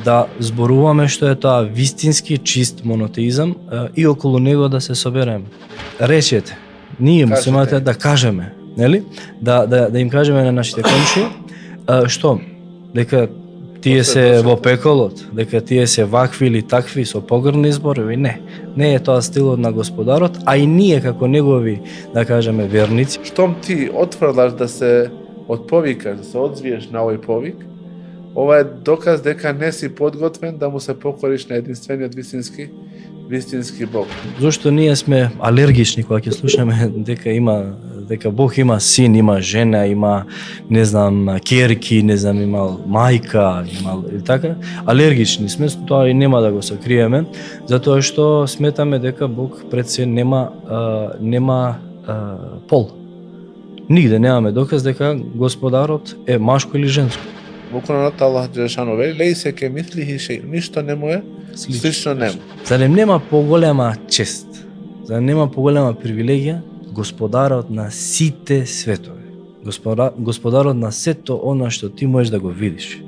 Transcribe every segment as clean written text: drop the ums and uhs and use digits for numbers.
да зборуваме што е тоа вистински чист монотеизам и околу него да се собереме. Речете, ние муслиманите да кажеме, нели? Да им кажеме на нашите комши што дека тие се во пеколот, дека тие се вакви или такви со погрни зборови, не е тоа стилот на Господарот, а и ние како негови, да кажеме, верници. Штом ти отврлаш да се отповикаш, да се одзвиеш на овој повик, ова е доказ дека не си подготвен да му се покориш на единствениот вистински Бог. Зошто ние сме алергични кога ќе слушаме дека Бог има син, има жена, има не знам ќерки, не знам има мајка, има или така, алергични сме, тоа и нема да го сокриеме, затоа што сметаме дека Бог пред се нема пол. Нигде немаме доказ дека Господарот е машко или женско. Во Куранот Аллах џелешано вели: "Лейсе ке мислихи шеј", ништо не му е слично нему. Зарем нема поголема чест, зарем нема поголема привилегија Господарот на сите светови. Господарот на сето она што ти можеш да го видиш.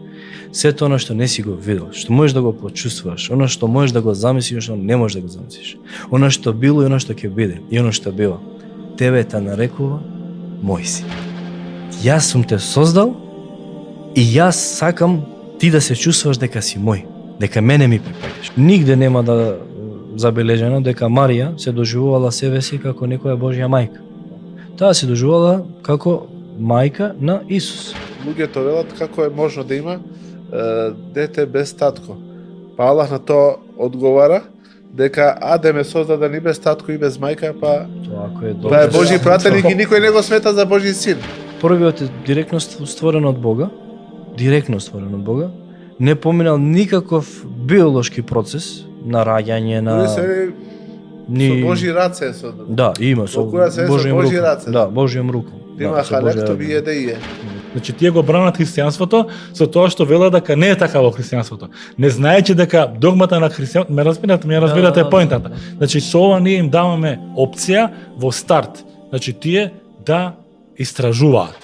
Сето она што не си го видел, што можеш да го почувствуваш, она што можеш да го замислиш, што не можеш да го замислиш. Она што било и она што ќе биде, и она што бива. Тебе те нарекува мој си. Јас сум те создал и јас сакам ти да се чувствуваш дека си мој, дека мене ми припаѓаш. Нигде нема да забележено дека Марија се доживувала себе си како некоја Божја мајка. Таа се доживувала како мајка на Исус. Луѓето велат како е можно да има дете без татко. Па Аллах на тоа одговара дека Адем е создаден и без татко и без мајка, па тоа е Божји пратеник и никој не го смета за Божји син. Првиот е директно створен од Бога, не поминал никаков биолошки процес на раѓање, на со Божји раце е создаден. Да, има со Божји раце. Да, Божјом руку. Има халекту биедеје. Значи тие го бранат христијанството со тоа што велат дека не е така во христијанството. Не знаејќи дека догмата на христијанството, ме разбирате поинтата. Значи со ова ние им даваме опција во старт. Значи тие да истражуваат.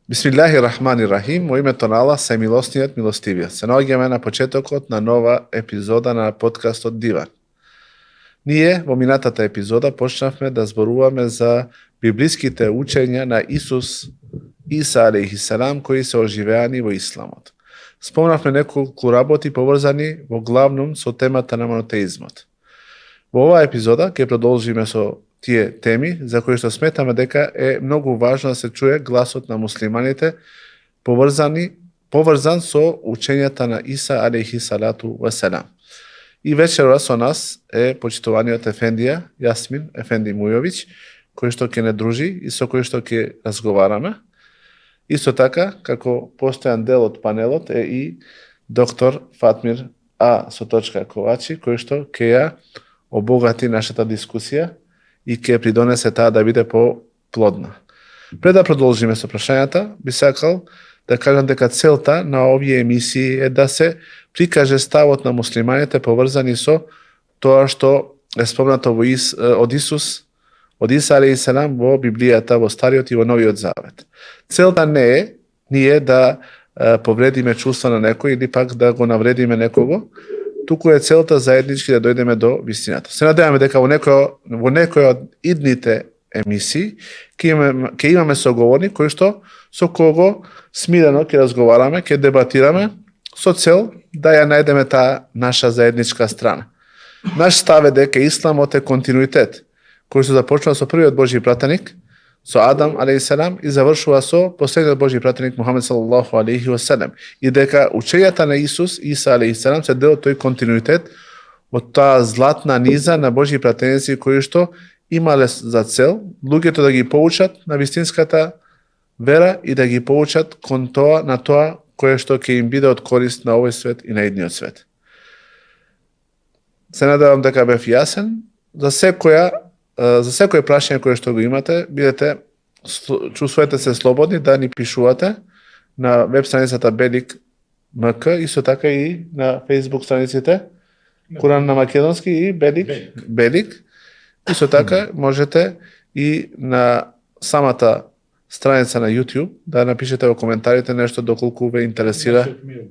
Бисмиллахи рахмани рахим, во името на Аллах, сајмилосниот, милостивиот. Се наоѓаме на почетокот на нова епизода на подкастот Диван. Ние во минатата епизода почнавме да зборуваме за библиските учења на Иса алейхиссалам кои се оживеани во исламот. Спомнавме неколку работи поврзани во главном со темата на монотеизмот. Во оваа епизода ќе продолжиме со тие теми за кои што сметаме дека е многу важно да се чуе гласот на муслиманите поврзан со учењата на Иса алейхиссалату васелам. И вечерва со нас е почитуваниот ефендија Јасмин Ефенди Мујовиќ, кој што ќе не дружи и со кој што ќе разговараме. Исто така, како постојан дел од панелот е и доктор Фатмир Ковачи, кој што ќе ја обогати нашата дискусија и ќе придонесе таа да биде по-плодна. Пред да продолжиме со прашањата, би сакал да кажам дека целта на овие емисии е да се прикаже ставот на муслиманите поврзани со тоа што е спомнато од Иса алейхиссалам во Библијата, во Стариот и во Новиот Завет. Целта не е ние да повредиме чувства на некој или пак да го навредиме некого, туку е целта заеднички да дојдеме до вистината. Се надеваме дека во некој од идните емисии ќе имаме соговорник кој што со кого смирено ќе разговараме, ќе дебатираме со цел да ја најдеме таа наша заедничка страна. Наш став е дека исламот е континуитет, кој што започнува со првиот Божји пратеник, со Адам алейхиссалам и завршува со последниот Божји пратеник Мухамед салаллаху алейхи васелем, и дека учењата на Иса алейхиссалам се дел од тој континуитет, од таа златна низа на Божји пратеници кои што имале за цел луѓето да ги поучат на вистинската вера и да ги поучат кон тоа на тоа кое што ќе им биде од корист на овој свет и на идниот свет. Се надевам дека бев јасен. За секој прашање кое што го имате, чувствувате се слободни да ни пишувате на веб страницата Белик МК, исто така и на Facebook страниците Куран на македонски и Белик. Исто така можете и на самата страница на YouTube, да напишете во коментарите нешто доколку ве интересира.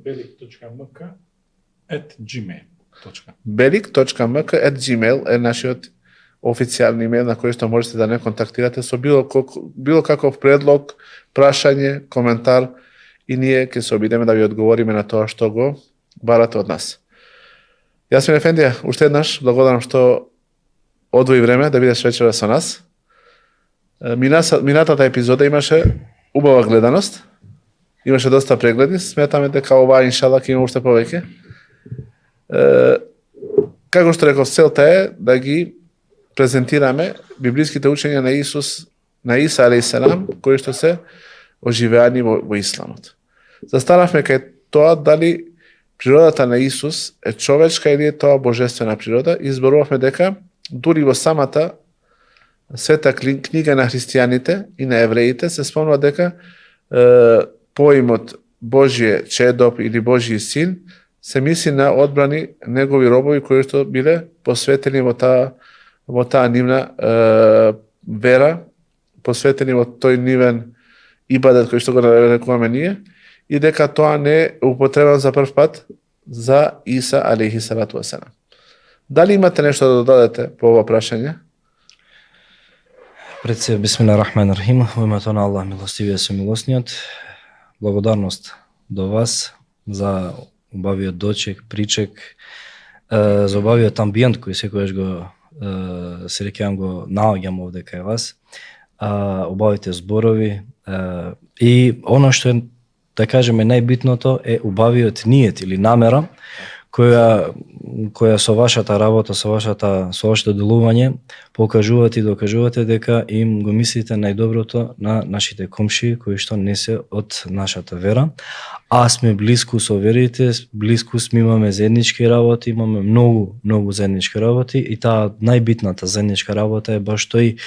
belik.mk@gmail.com. belik.mk@gmail е нашиот официјални имейл на кој што можете да не контактирате со било каков предлог, прашање, коментар и ние ќе се обидеме да ви одговориме на тоа што го барате од нас. Јасмин Ефендија, уште еднаш благодарам што одвои време да бидеш вечера со нас. Минатата епизода имаше убава гледаност, имаше доста прегледи, сметаме дека оваа иншала ќе има уште повеќе. Како што реков, целта е да ги презентираме библиските учења на Исус, на Иса алейхиселам, кои што се оживеани во исламот. Застанавме кај тоа дали природата на Исус е човечка или е тоа божествена природа и зборувавме дека дури во самата света книга на христијаните и на евреите се спомнува дека поимот Божие чедоп или Божји син се мисли на одбрани негови робови кои што биле посветени во таа нивна вера, посветени во тој нивен ибадет кој што го нарекуваме ние, и дека тоа не е употребено за прв пат за Иса алейхиссалату васелам. Дали имате нешто да додадете по ова прашање? Пред се, бисмилlah рахман рахим, во името на Аллах, милостивиот се милосниот, благодарност до вас за убавиот дочек, причек, за убавиот амбиент кој секојаш го се рекеам го наоѓам овде кај вас, убавите зборови и она што е, да кажеме, најбитното е убавиот ниет или намера која со вашата работа, со вашето делување покажувате и докажувате дека им го мислите најдоброто на нашите комши кои што не се од нашата вера, а сме блиску со верите, блиску сме, имаме заеднички работи, имаме многу заеднички работи и таа најбитната заедничка работа е баш тој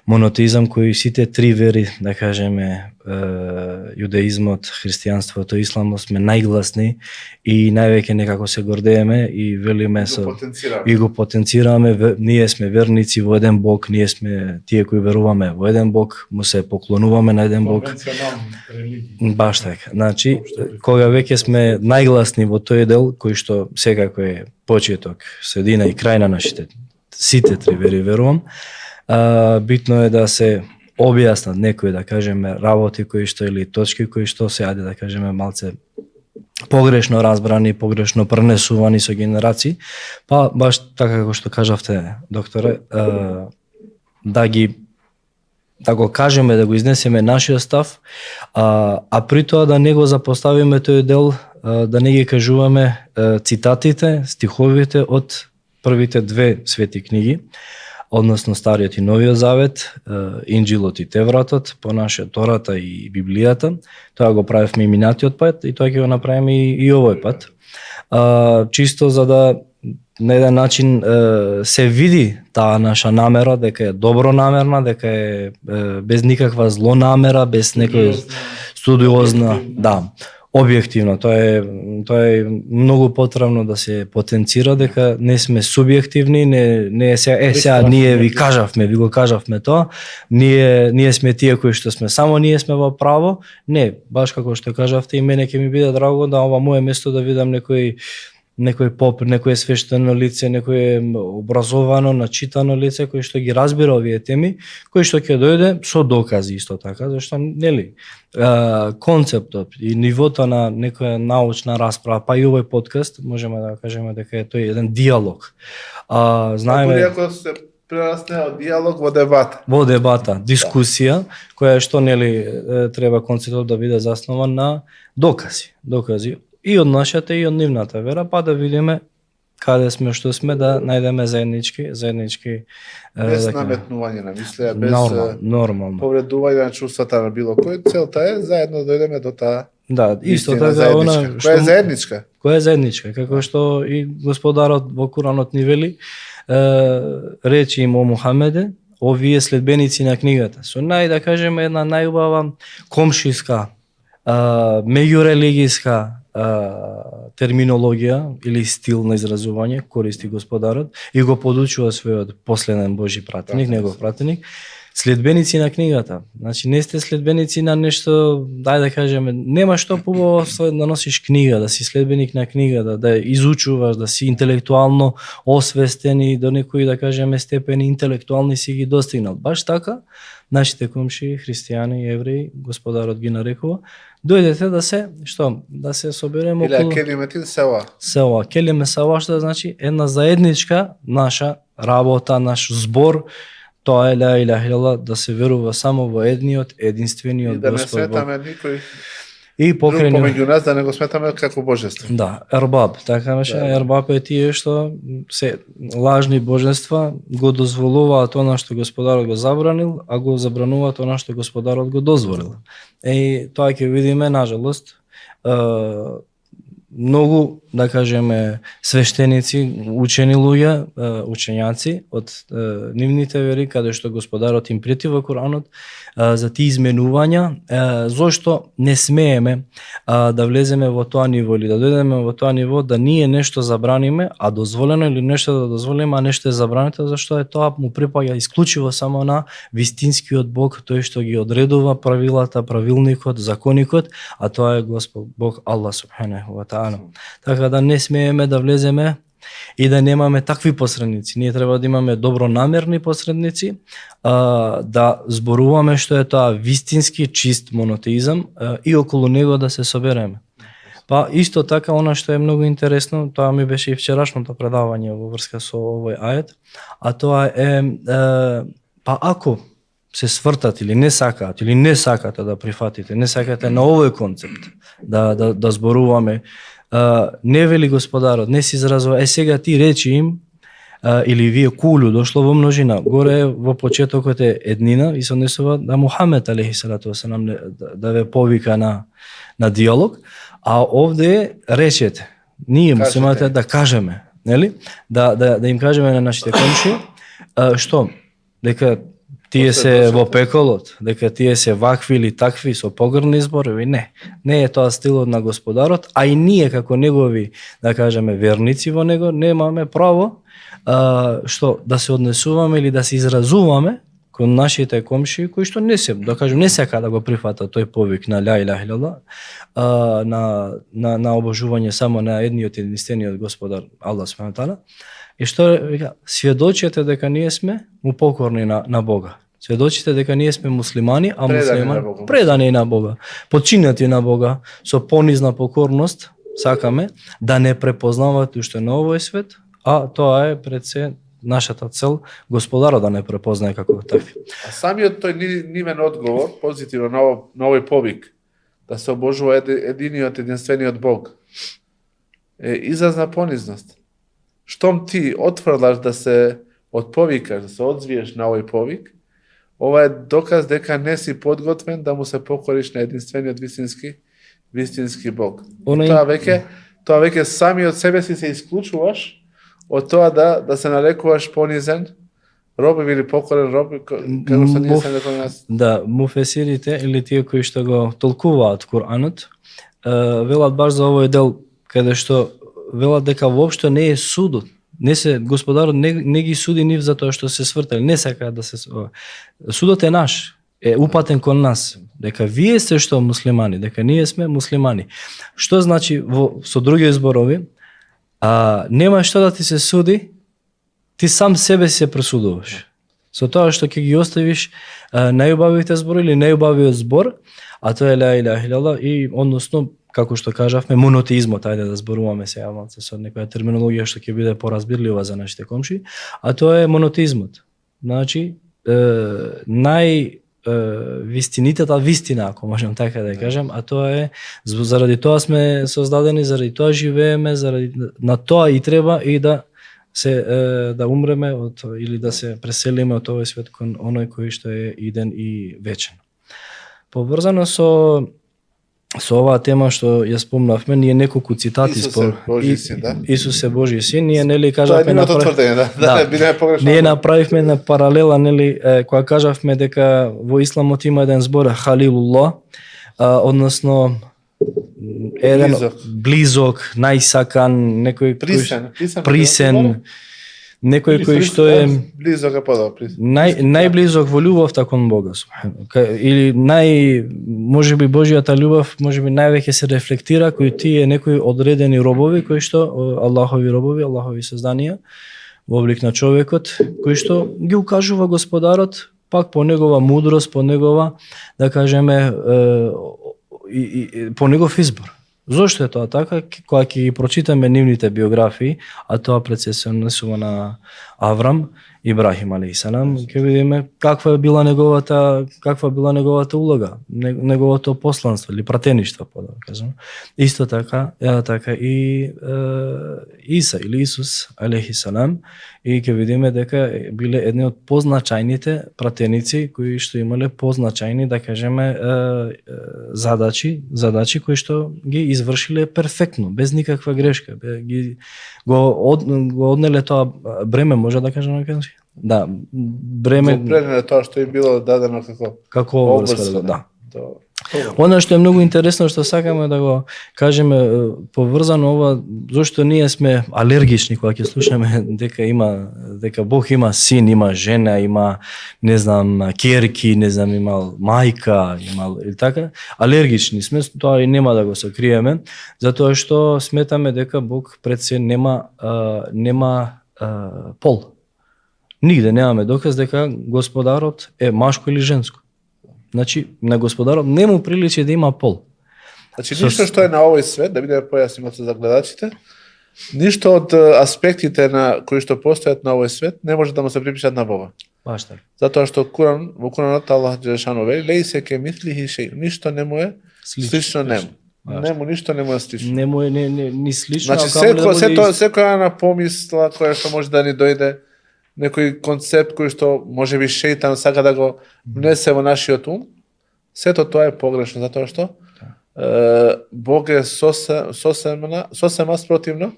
монотеизам кој сите три вери, да кажеме, јудеизмот, христијанството, исламот сме најгласни и највеќе некако се гордееме и велиме и го потенцираме. Ние сме верници во еден Бог, ние сме тие кои веруваме во еден Бог, му се поклонуваме на еден Бог. Баш така. Значи, кога веќе сме најгласни во тој дел кој што секако е почеток, средина и крај на нашите сите три вери верувам, битно е да се објаснат некои, да кажеме, работи кои што или точки кои што се, ајде да кажеме, малце погрешно разбрани, погрешно пренесувани со генерации, па баш така како што кажавте, докторе, да го кажеме, да го изнесеме нашиот став, а при тоа да не го запоставиме тој дел, да не ги кажуваме цитатите, стиховите од првите две свети книги, односно Стариот и Новиот Завет, Инџилот и Тевратот, по нашиот Тората и Библијата. Тоа го правевме и минатиот пат и тоа ќе го направиме и овој пат. Чисто за да на еден начин се види таа наша намера, дека е добронамерна, дека е без никаква злонамера, без некоја студиозна, да, објективно. Тоа е многу потребно да се потенцира дека не сме субјективни, не е сега ние ви го кажавме тоа, ние сме тие кои што сме, само ние сме во право. Не, баш како што кажавте, и мене ќе ми биде драго да ова мое место да видам некој поп, некој свештено лице, некој образовано, начитано лице кој што ги разбира овие теми, кој што ќе дојде со докази исто така, зашто нели концептот и нивото на некоја научна расправа, па и овој подкаст, можеме да кажеме дека е тој еден диалог. Знаеме Ако се прерасне од диалог во дебата. Во дебата, дискусија, која што нели треба концептот да биде заснован на докази и од нашата и од нивната вера, па да видиме каде сме, што сме, да најдеме заеднички без наметнување на мислеја, без нормално повредување на чувствата на било кој. Целта е заедно да дојдеме до таа. Да, исто така која е заедничка. Која е заедничка, како што и Господарот во Куранот ни вели, речи им о Мухамеде, овие следбеници на книгата, со да кажеме една најубава комшиска, меѓурелигиска терминологија или стил на изразување користи Господарот и го подучува својот последен Божи пратеник, негов пратеник. следбеници на книгата. Значи не сте следбеници на нешто, дај да кажеме, нема што побаво да носиш книга, да си следбеник на книга, да изучуваш, да си интелектуално освестен и до некои да кажеме степени интелектуални си ги достигнал. Баш така, нашите комши, христијани, евреи, Господарот ги нарекува, дојдете да се собереме Или околу келиметин сева. села. Келиме села, што значи една заедничка наша работа, наш збор, тоа е ла илаха илаллах, да се верува само во едниот, единствениот И да не Господ Бог. сметаме никој И друг покрај него- помеѓу нас, да не го сметаме како божество. Да, ербаб, така беше, Да. ербаб е тие што се лажни божества го дозволуваат она што Господарот го забранил, а го забрануваат она што Господарот го дозволил. И тоа ќе видиме, нажалост, многу, да кажеме, свештеници, учени луѓе, учењаци од нивните вери, каде што Господарот им прети во Коранот за тие изменувања, зошто не смееме да влеземе во тоа ниво или да дојдеме во тоа ниво да ние нешто забраниме, а дозволено или нешто да дозволиме, а нешто е забрането, зашто е тоа му припаѓа исклучиво само на вистинскиот Бог, тој што ги одредува правилата, правилникот, законикот, а тоа е Господ Бог Аллах субханаху ва таала. Така да не смееме да влеземе и да немаме такви посредници. Ние треба да имаме добронамерни посредници, да зборуваме што е тоа вистински чист монотеизам и околу него да се собереме. Па исто така она што е многу интересно, тоа ми беше и вчерашното предавање во врска со овој ајет, а тоа е па ако се свртат или не сакате да прифатите, не сакате на овој концепт да зборуваме, не вели Господарот, не се изразува, сега ти речи им, или вие кулу, дошло во множина, горе во почетокот е еднина и се однесува да Мухамед алейхи салату васелам да ве повика на диалог, а овде речете, ние муслиманите да кажеме, нели? Да им кажеме на нашите комши, што дека тие се во пеколот, дека тие се вакви или такви со погрни зборови, не е тоа стилот на Господарот, а и ние како негови, да кажеме, верници во него, немаме право што да се однесуваме или да се изразуваме кон нашите комши кои што не се, да кажем, не сака да го прифатат тој повик на ла илаха илаллах, на обожување само на едниот единствениот Господар Аллах субхана таала. И што вика, сведочите дека ние сме му покорни на Бога. Сведочите дека ние сме муслимани, а муслимани предани на Бога, подчинети на Бога, со понизна покорност сакаме да не препознават уште на овој свет, а тоа е пред се нашата цел, Господарот да не препознае како такви. А самиот тој нивен одговор, позитивно на овој повик, да се обожува единиот единствениот Бог, е израз на понизност. Штом ти отфрлаш да се отповикаш, да се одзвиеш на овој повик, ова е доказ дека не си подготвен да му се покориш на единствениот вистински Бог. Тоа веќе сами од себе си се исклучуваш од тоа да се нарекуваш понизен роб или покорен роб, како што ние се нарекуваме нас. Да, муфесирите или тие кои што го толкуваат Куранот, велат баш за овој дел каде што велат дека воопшто не е судот. Господарот не ги суди нив за тоа што се свртали, не сака да се судот е наш, е упатен кон нас, дека вие сте што муслимани, дека ние сме муслимани. Што значи со други зборови, нема што да ти се суди, ти сам себе се пресудуваш. Со тоа што ќе ги оставиш најубавите збори или најубавиот збор, а тоа е ла илаха илаллах и односно како што кажавме, монотеизмот, ајде да зборуваме сега малце со некоја терминологија што ќе биде поразбирлива за нашите комши, а тоа е монотеизмот. Значи, вистинитата вистина, ако можем така да ја кажем, а тоа е, заради тоа сме создадени, заради тоа живееме, на тоа и треба и да умреме или да се преселиме од овој свет кон оној кој што е иден и вечен. Поврзано со оваа тема што ја спомнавме, ние неколку цитати Исус е Божји син, ние нели кажавме ние направивме на паралела, нели кога кажавме дека во исламот има еден збор халилуллах, односно еден близок, најсакан, некој присен, некој кој што е близок е подобро. најблизок во љубовта кон Бога, или можеби Божјата љубов, можеби највеќе се рефлектира кој тие некои одредени робови кои што Аллахови робови, Аллахови созданија во облик на човекот, кој што ги укажува Господарот пак по негова мудрост, по негова, да кажеме, по негов избор. Зошто е тоа така? Кога ќе ги прочитаме нивните биографии, а тоа пред се однесува на Аврам, Ибрахим алейхиссалам, ќе видиме каква била неговата улога, неговото посланство или пратеништво, да кажам. Исто така, и Иса или Исус алейхиссалам, и ќе видиме дека биле едни од позначајните пратеници кои што имале позначајни, да кажеме, задачи кои што ги извршиле перфектно, без никаква грешка. Го однеле тоа бреме, може да кажеме, да, бреме тоа што им било дадено како обврска, да. Она што е многу интересно, што сакаме да го кажеме поврзано ова, зашто ние сме алергични кога ќе слушаме дека Бог има син, има жена, има, не знам, ќерки, не знам, имал мајка, имал или така, алергични сме, тоа и нема да го сокриеме, затоа што сметаме дека Бог пред се нема пол. Нигде немаме доказ дека Господарот е машко или женско. Значи, на Господарот не му приличи да има пол. Значи, ништо што е на овој свет, да бидеме појасни за гледачите, ништо од аспектите на кои што постојат на овој свет не може да му се припишат на Бога. Баш така. Затоа што во Куранот Аллах џелешано вели: "Лейсе кемислихи шеј", ништо не му е слично нему. Ништо не му е слично. Не му е ни слично. Значи, секоја на помисла која што може да ни дојде, некој концепт кој што можеби шејтан сака да го внесе во нашиот ум, сето тоа е погрешно, затоа што Бог е сосема спротивно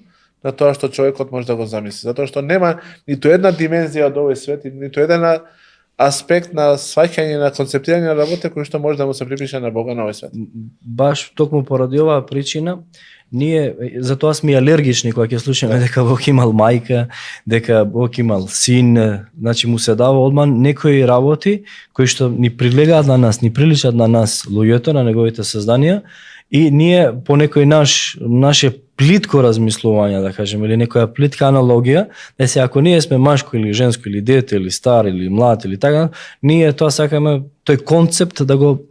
на тоа што човекот може да го замисли. Затоа што нема ниту една димензија од овој свет, ниту еден аспект на сваќање, на концептирање на работа кој што може да му се припише на Бога на овој свет. Баш токму поради оваа причина, ние затоа сме алергични кога ќе слушаме дека Бог имал мајка, дека Бог имал син, значи му се дава одман некои работи кои што ни прилегаат на нас, ни приличат на нас, луѓето, на неговите созданија, и ние по некој наше плитко размислување, да кажеме, или некоја плитка аналогија, да се ако ние сме машко или женско, или дете, или стар, или млад, или така, ние тоа сакаме тој концепт да го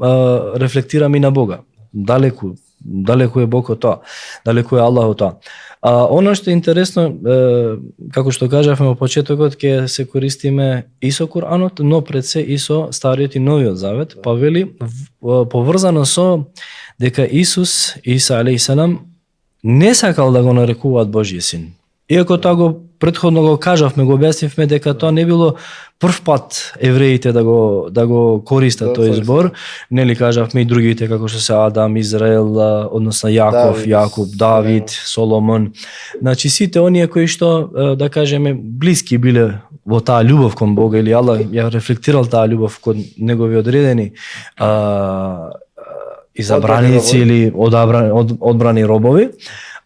рефлектираме и на Бога. Далеку е Бог од тоа, далеку е Аллах од тоа. Оно што е интересно, како што кажавме во почетокот, ќе се користиме и со Куранот, но пред се и со Стариот и Новиот Завет, па вели поврзано со дека Иса алейхиссалам не сакал да го нарекуваат Божји син. Иако тоа го претходно го кажавме, го објаснивме дека тоа не било прв пат евреите да го користат тој збор, нели кажавме и другите како што се Адам, Израел, односно Јаков, Давид, Соломон. Значи сите оние кои што да кажеме блиски биле во таа љубов кон Бога, или Аллах ја рефлектирал таа љубов кон негови одредени изабраници или одбрани робови,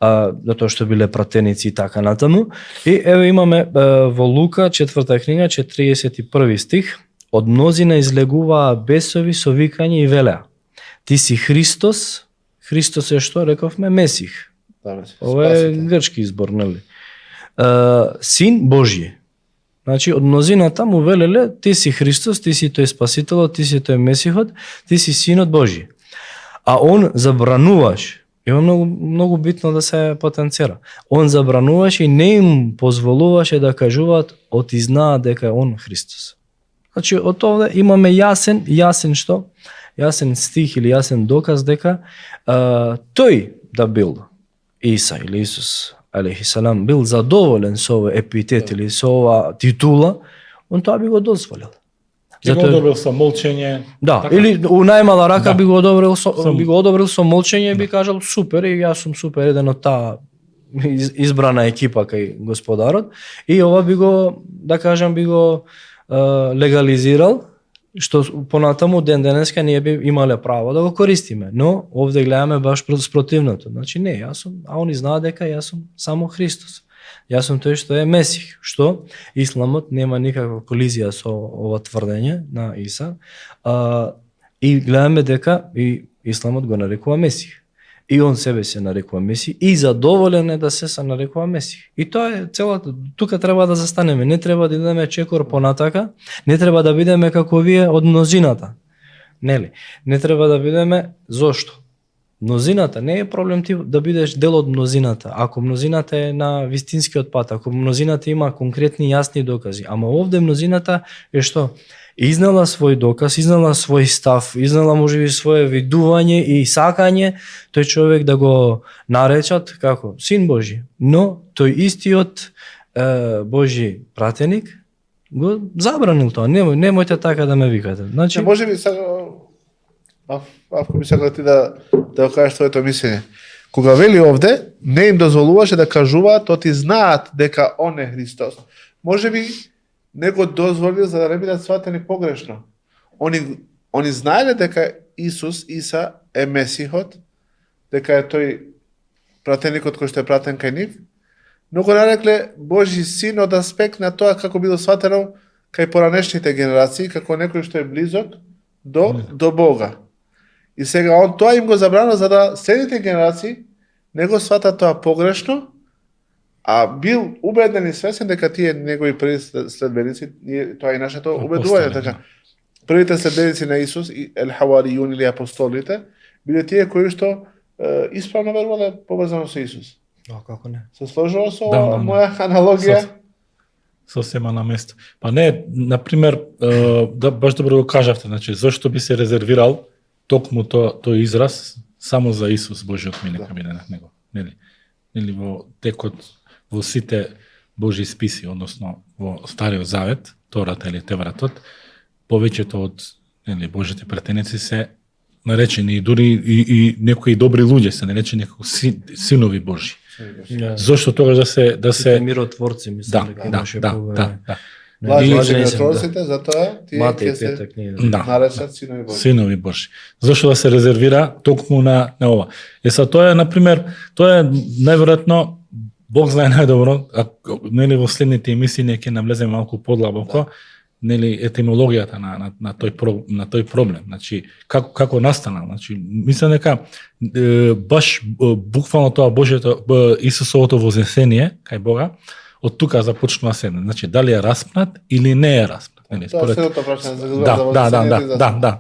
затоа што биле пратеници и така натаму. И еве имаме во Лука 4 книга 41 стих: "Од мнозина излегуваа бесови со викање и велеа: Ти си Христос." Христос е што рековме? Месих. Ова е грчки избор, нели? Син Божји. Значи, од мнозината му велеле: Ти си Христос, ти си тој Спасителот, ти си тој Месихот, ти си Синот Божји. А он забрануваш. Има многу битно да се потенцира. Он забрануваше и не им позволуваше да кажуваат од и знаат дека е он Христос. Значи, од овде имаме јасен стих или јасен доказ дека тој да бил Иса или Исус алейхиссалам бил задоволен со овој епитет или со ова титула, он тоа би го дозволил. Би го одобрил со молчење. Да, така? Или у најмала рака би го одобрил со молчење, би кажал супер, и јас сум супер, еден од таа избрана екипа кај Господарот, и ова би го, да кажам, би го легализирал, што понатаму ден денеска ние би имале право да го користиме, но овде гледаме баш спротивното. Значи не, јас сум, а они знаат дека јас сум само Христос. Јас сум тој што е Месих. Што? Исламот нема никаква колизија со ова тврдење на Иса. И гледаме дека и Исламот го нарекува Месих. И он себе се нарекува Месих и задоволен е да се нарекува Месих. И тоа е целата, тука треба да застанеме, не треба да идеме чекор понатака, не треба да бидеме како вие од мнозината. Нели? Не треба да бидеме зошто? Мнозината не е проблем ти да бидеш дел од мнозината. Ако мнозината е на вистинскиот пат, ако мнозината има конкретни јасни докази, ама овде мнозината е што? Изнела свој доказ, изнела свой став, изнела можеби свое видување и сакање тој човек да го наречат како син Божи. Но тој истиот Божи пратеник го забранил тоа. Немојте така да ме викате. Значи, може би сега ако би сакал ти да кажеш твоето мислење. Кога вели овде, не им дозволуваше да кажуваат, оти знаат дека он е Христос. Може би не го дозволил за да не бидат сватени погрешно. Они знаеле дека Иса е Месихот, дека е тој пратеникот кој што е пратен кај нив, но го нарекле Божи син од аспект на тоа како било сватено кај поранешните генерации, како некој што е близок до Бога. И сега он тоа им го забрано за да следните генерации не го сватат тоа погрешно, а бил убеден и свесен дека тие негови први следбеници, тоа и нашето убедување така. Првите следбеници на Исус, ел-хаваријун или апостолите, биле тие кои што исправно верувале поврзано со Исус. како не? Се сложува со моја аналогија? Сосема на место. Па не, например, баш добро го кажавте, значи, зашто би се резервирал токму тој израз само за Исус, Божиот милик, биде на него. Нели во текот, во сите Божи списи, односно во Стариот Завет, Тората или Тевратот, повеќето од Божите пратеници се наречени, дури и некои добри луѓе се наречени како синови Божи. Зошто тогаш да се миротворци, мислам дека имаше да. Лажни миротворците, затоа тие ќе се наречат синови Божи. Синови Божи. Зошто да се резервира токму на ова? Тоа е, например, тоа е најверојатно Бог знае најдобро, нели во следните емисии ќе навлеземе малку подлабоко, нели етимологијата на тој проблем. Значи како настанал? Значи мислам дека баш буквално тоа Божјото Исусовото вознесение кај Бога од тука започнува се. Значи дали е распнат или не е распнат, нели според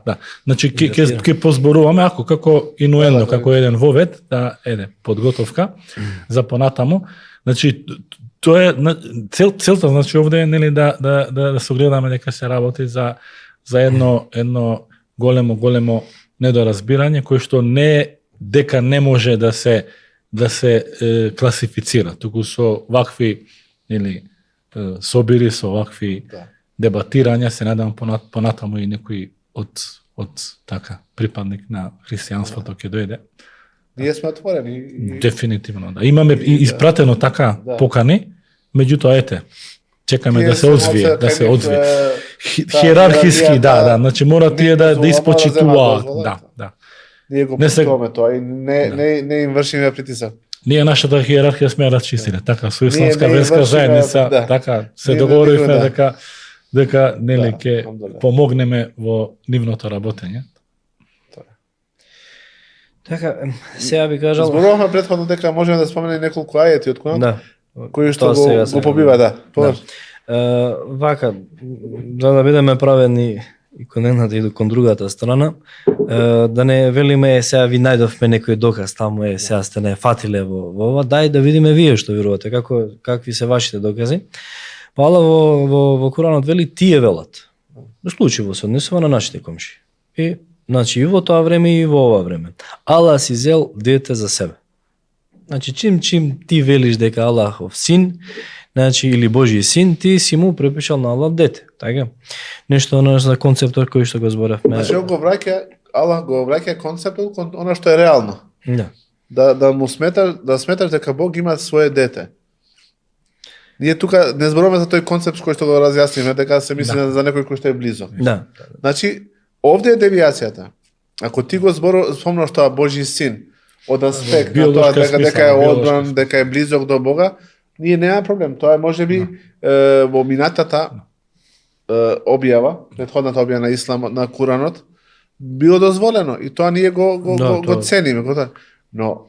Да. Значи ќе позборуваме како инуендо, како еден вовед, да подготовка за понатаму. Значи тоа е целта, значи овде е нели да се огледаме дека се работи за едно големо недоразбирање кој што не дека не може да се класифицира, туку со вакви собири, со вакви дебатирања се надам понатаму и некој од така припадник на христијанството ќе дојде. Ние сме отворени. Дефинитивно, да. Имаме испратено така покани, меѓутоа ете, чекаме да се одзвие, Хиерархиски, да, значи мора тие да испочитуваат, да. Ние го поштуваме тоа и не им вршиме притисок. Ние нашата хиерархија сме расчистиле, така, со исламска верска заедница, така, се договоривме дека нели ќе помогнеме во нивното работење. Така, сега би кажал... Зборувавме претходно дека можеме да споменеме неколку ајети од Куран, кои што го побива, Вака, за да бидеме праведни и кон едната и кон другата страна, да не велиме сега ви најдовме некој доказ таму сега сте не фатиле во ова, дај да видиме вие што верувате, какви се вашите докази. Па Аллах во Куранот вели тие велат. Случајно се однесува на нашите комши. И значи и во тоа време и во ова време. Аллах си зел дете за себе. Значи чим ти велиш дека Аллахов син, значи или Божи син, ти си му препишал на Аллах дете, така? Нешто на концептот кој што го зборавме. Значи Аллах го враќа концептот кон она што е реално. Да. Да сметаш дека Бог има свое дете. Ние тука не зборуваме за тој концепт кој што го разјасниме, дека се мисли за некој кој што е близок. Да. Значи овде е девијацијата. Ако ти го спомнаш тоа Божи син од аспект на тоа дека е одбран, дека е близок до Бога, ние нема проблем. Тоа е можеби во минатата објава, претходната објава на Ислам, на Куранот, било дозволено и тоа ние го цениме. Но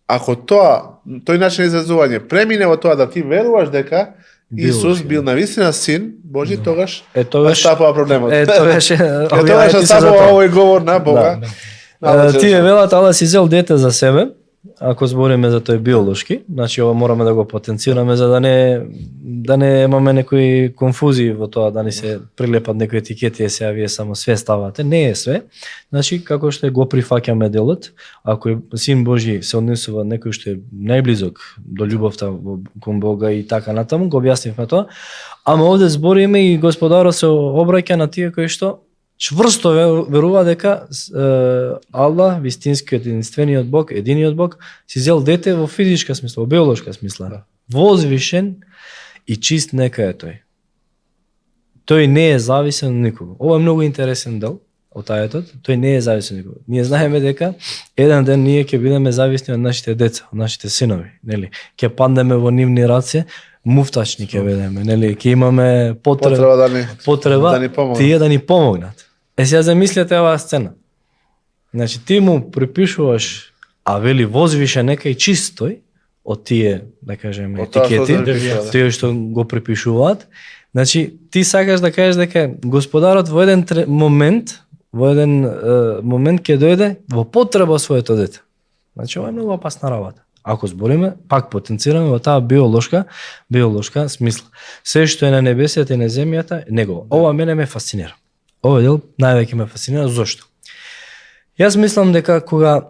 ако тој начин изразување премине во тоа да ти веруваш дека Исус бил навистина син Божи, тогаш настапува проблемот. Тогаш настапува овој говор на Бога. Тие велат Аллах си зел дете за себе, ако збориме за тој биолошки, значи ова мораме да го потенцираме за да не имаме некои конфузии во тоа, да ни се прилепат некои етикети, сега вие само све ставате. Не е све. Значи, како што го прифаќаме делот, ако син Божи се однесува некој што е најблизок до љубовта кон Бога и така натаму, го објаснивме тоа. Ама овде збориме и Господарот се обраќа на тие кои што чврсто верува дека Аллах, вистинскиот единствениот Бог, единиот Бог, си зел дете во физичка смисла, во биолошка смисла. Возвишен и чист нека е тој. Тој не е зависен од никого. Ова е многу интересен дел од ајетот. Тој не е зависен од никого. Ние знаеме дека еден ден ние ќе бидеме зависни од нашите деца, од нашите синови, нели? Ќе паднеме во нивни раце, муфтачни ќе бидеме, нели? Ќе имаме потреба тие да ни помогнат. Сега замислете оваа сцена. Значи ти му припишуваш, а вели возвишен нека и чист тој од тие, да кажеме, етикети, тие што го припишуваат. Значи ти сакаш да кажеш дека Господарот во еден момент ќе дојде во потреба своето дете. Значи ова е многу опасна работа. Ако збориме, пак потенцираме во таа биолошка смисла. Се што е на небесите и на земјата, негово. Ова мене ме фасцинира. Овој дел највеќе ме фасцинира. Зошто? Јас мислам дека кога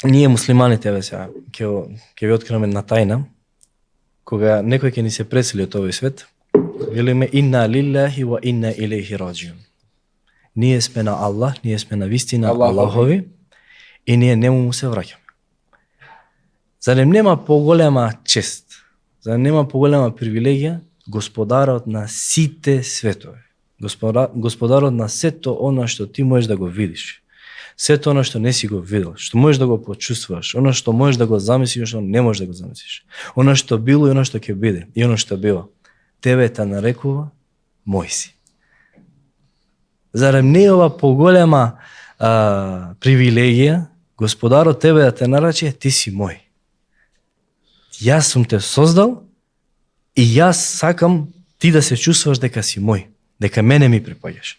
ние муслиманите сега ќе ви откриеме на тајна, кога некој ќе ни се пресели од овој свет, велиме инна лиллахи ва инна илейхи раджиун. Ние сме на Аллах, ние сме на вистина Аллахови и ние нему му се враќаме. Зарем нема поголема чест, зарем нема поголема привилегија Господарот на сите светови. Господарот на сето она што ти можеш да го видиш. Сето она што не си го видел, што можеш да го почувствуваш, она што можеш да го замислиш, што не можеш да го замислиш. Она што било и она што ќе биде, и она што бива. Тебе те нарекува мој си. Зарем не е ова поголема привилегија Господарот тебе да те нарече ти си мој. Јас сум те создал и јас сакам ти да се чувствуваш дека си мој, дека мене ми припаѓаш.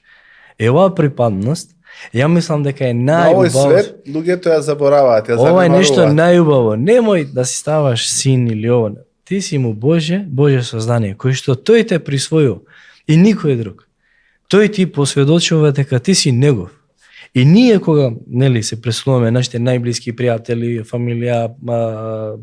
Оваа припадност, ја мислам дека е најубаво. На овој свет луѓето ја забораваат, ја ова е нешто најубаво. Немој да си ставаш син или ова. Ти си му Боже создание, кој што тој те присвоил и никој друг. Тој ти посведочува дека ти си негов. И ние кога се преслуваме нашите најблиски пријатели, фамилија,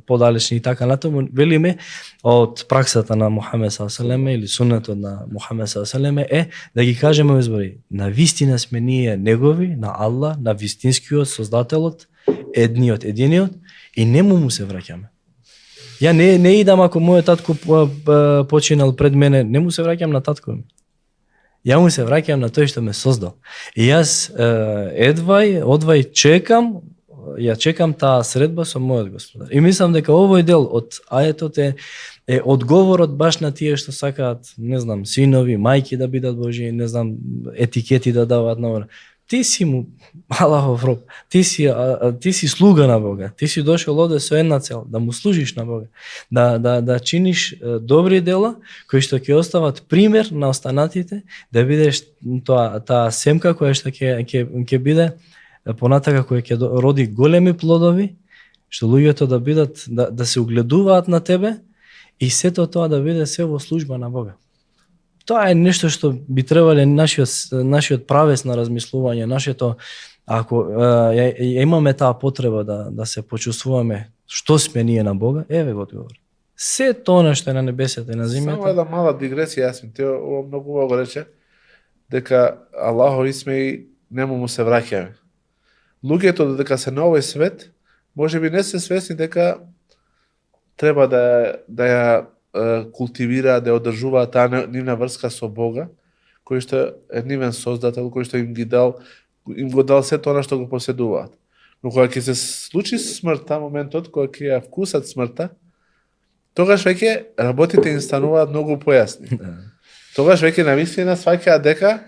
подалечни и така натаму, велиме од праксата на Мухамед ﷺ или суннетот на Мухамед ﷺ е да ги кажеме избори. На вистина сме ние негови, на Аллах, на вистинскиот создателот, единиот и нему му се враќаме. Ја не идам ако мојот татко починал пред мене, не му се враќам на татко ми. Ја му се враќам на тој што ме создал. И јас одвај чекам таа средба со мојот Господар. И мислам дека овој дел од ајетот е одговорот баш на тие што сакаат, не знам, синови, мајки да бидат Божи, не знам, етикети да даваат на ова. Ти си му Аллахов роб, ти си слуга на Бога, ти си дошол овде со една цел, да му служиш на Бога, да чиниш добри дела, кои што ќе остават пример на останатите, да бидеш таа семка која што ќе биде понатака, која ќе роди големи плодови, што луѓето да бидат, да се угледуваат на тебе и сето тоа да биде се во служба на Бога. Тоа е нешто што би требале нашиот правец на размислување, ако имаме таа потреба да се почувствуваме што сме ние на Бога, еве го одговор. Се тоа што е на небесите и на земјата. Само една мала дигресија, Јасмин, ти многу го рече дека Аллахови сме и нему му се враќаме. Луѓето додека се на овој свет, можеби не се свесни дека треба да ја култивира, да одржува таа нивна врска со Бога, кој што е нивен создател, кој што им го дал се тоа што го поседуваат. Но кога ќе се случи смртта, моментот кога ќе ја вкусат смртта, тогаш веќе работите им стануваат многу појасни. Тогаш веќе навистина сваќаат дека,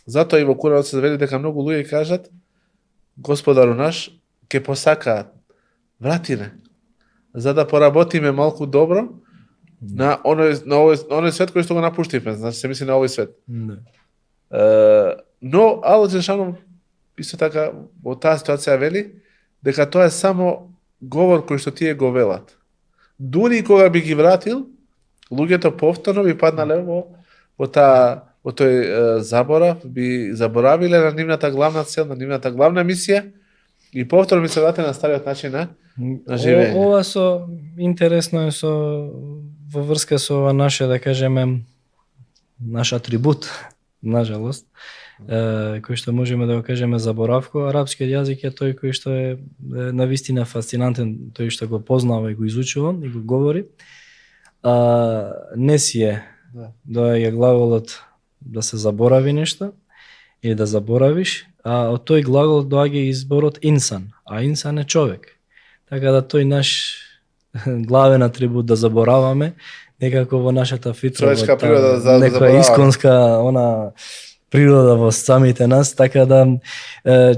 затоа и во Куранот се завели дека многу луѓе кажат, Господару наш, ќе посакаат, врати не, за да поработиме малку добро на оној свет кој што го напуштивме, значи се мисли на овој свет. Но Аллах Џелешану исто така во таа ситуација вели дека тоа е само говор кој што тие го велат. Дури кога би ги вратил, луѓето повторно би паднале во тој заборав, би заборавиле на нивната главна цел, на нивната главна мисија и повторно би се вратиле на стариот начин на живење. Ова со интересно е со во врска со ова наше, да кажеме, наш атрибут, нажалост, кој што можеме да го кажеме заборавко. Арапскиот јазик е тој кој што е навистина фасцинантен, тој што го познава и го изучува и го говори. Не си е доаѓа глаголот да се заборави нешто или да заборавиш, а од тој глагол доаѓа и изборот инсан, а инсан е човек. Така да тој наш главен атрибут да забораваме, некако во нашата фитра, човечка природа за некоја исконска она природа во самите нас, така да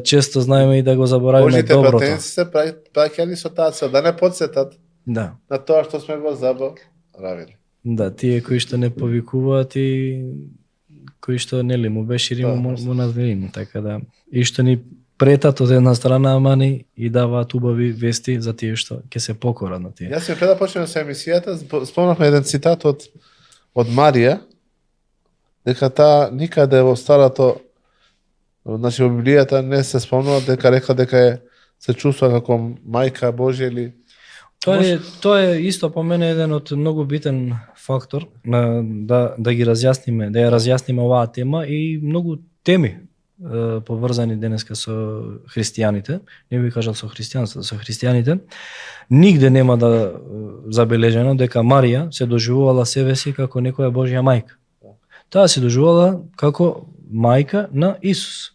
често знаеме и да го заборавиме Божите доброто. пратеници се праќали со таа цел, да не потсетат Да. на тоа што сме го заборавили. Да, тие кои што не повикуваат и кои што нели му беширимо му надвиримо, така да и што ни претат од една страна, ама ни и даваат убави вести за тие што ќе се покорат на тие. Јас ми пред да почнеме со емисијата, спомнавме еден цитат од Марија, дека таа никаде во старото, значи во Библијата не се спомнува дека рекла дека се чувства како мајка Божја или Тоа е исто по мене еден од многу битен фактор да ги разјасниме, да ја разјасниме оваа тема и многу теми поврзани денеска со христијаните, не би кажал со христијанството, со христијаните. Нигде нема да забележено дека Марија се доживувала себе си како некоја Божја мајка. Таа се доживувала како мајка на Исус,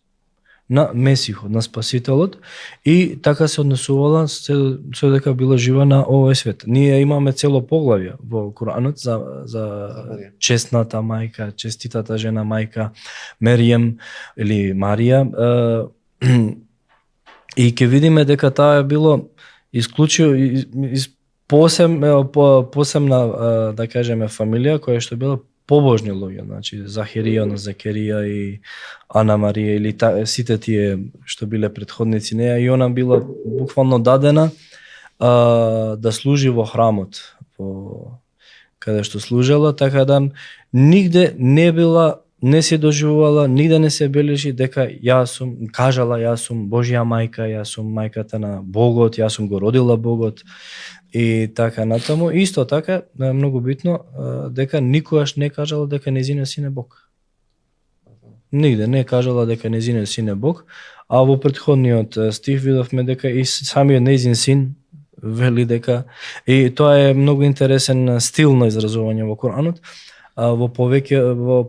на Месихот, на Спасителот, и така се однесувала со дека била жива на овој свет. Ние имаме цело поглавје во Куранот за честната мајка, честитата жена мајка Мерием или Марија, и ќе видиме дека таа е било посебна, да кажеме, фамилија која што била побожни луѓе, значи Захерија на Закерија и Ана Марија или сите тие што биле претходници неа, и она била буквално дадена да служи во храмот, каде што служела, така да нигде не се доживувала, нигде не се бележи дека јас сум Божја мајка, јас сум мајката на Богот, јас сум го родила Богот и така натаму. Исто така, многу битно, дека никогаш не кажала дека нејзиниот син е Бог. Нигде не кажала дека нејзиниот син е Бог, а во претходниот стих видовме дека и самиот нејзин син вели дека, и тоа е многу интересен стил на изразување во Коранот, во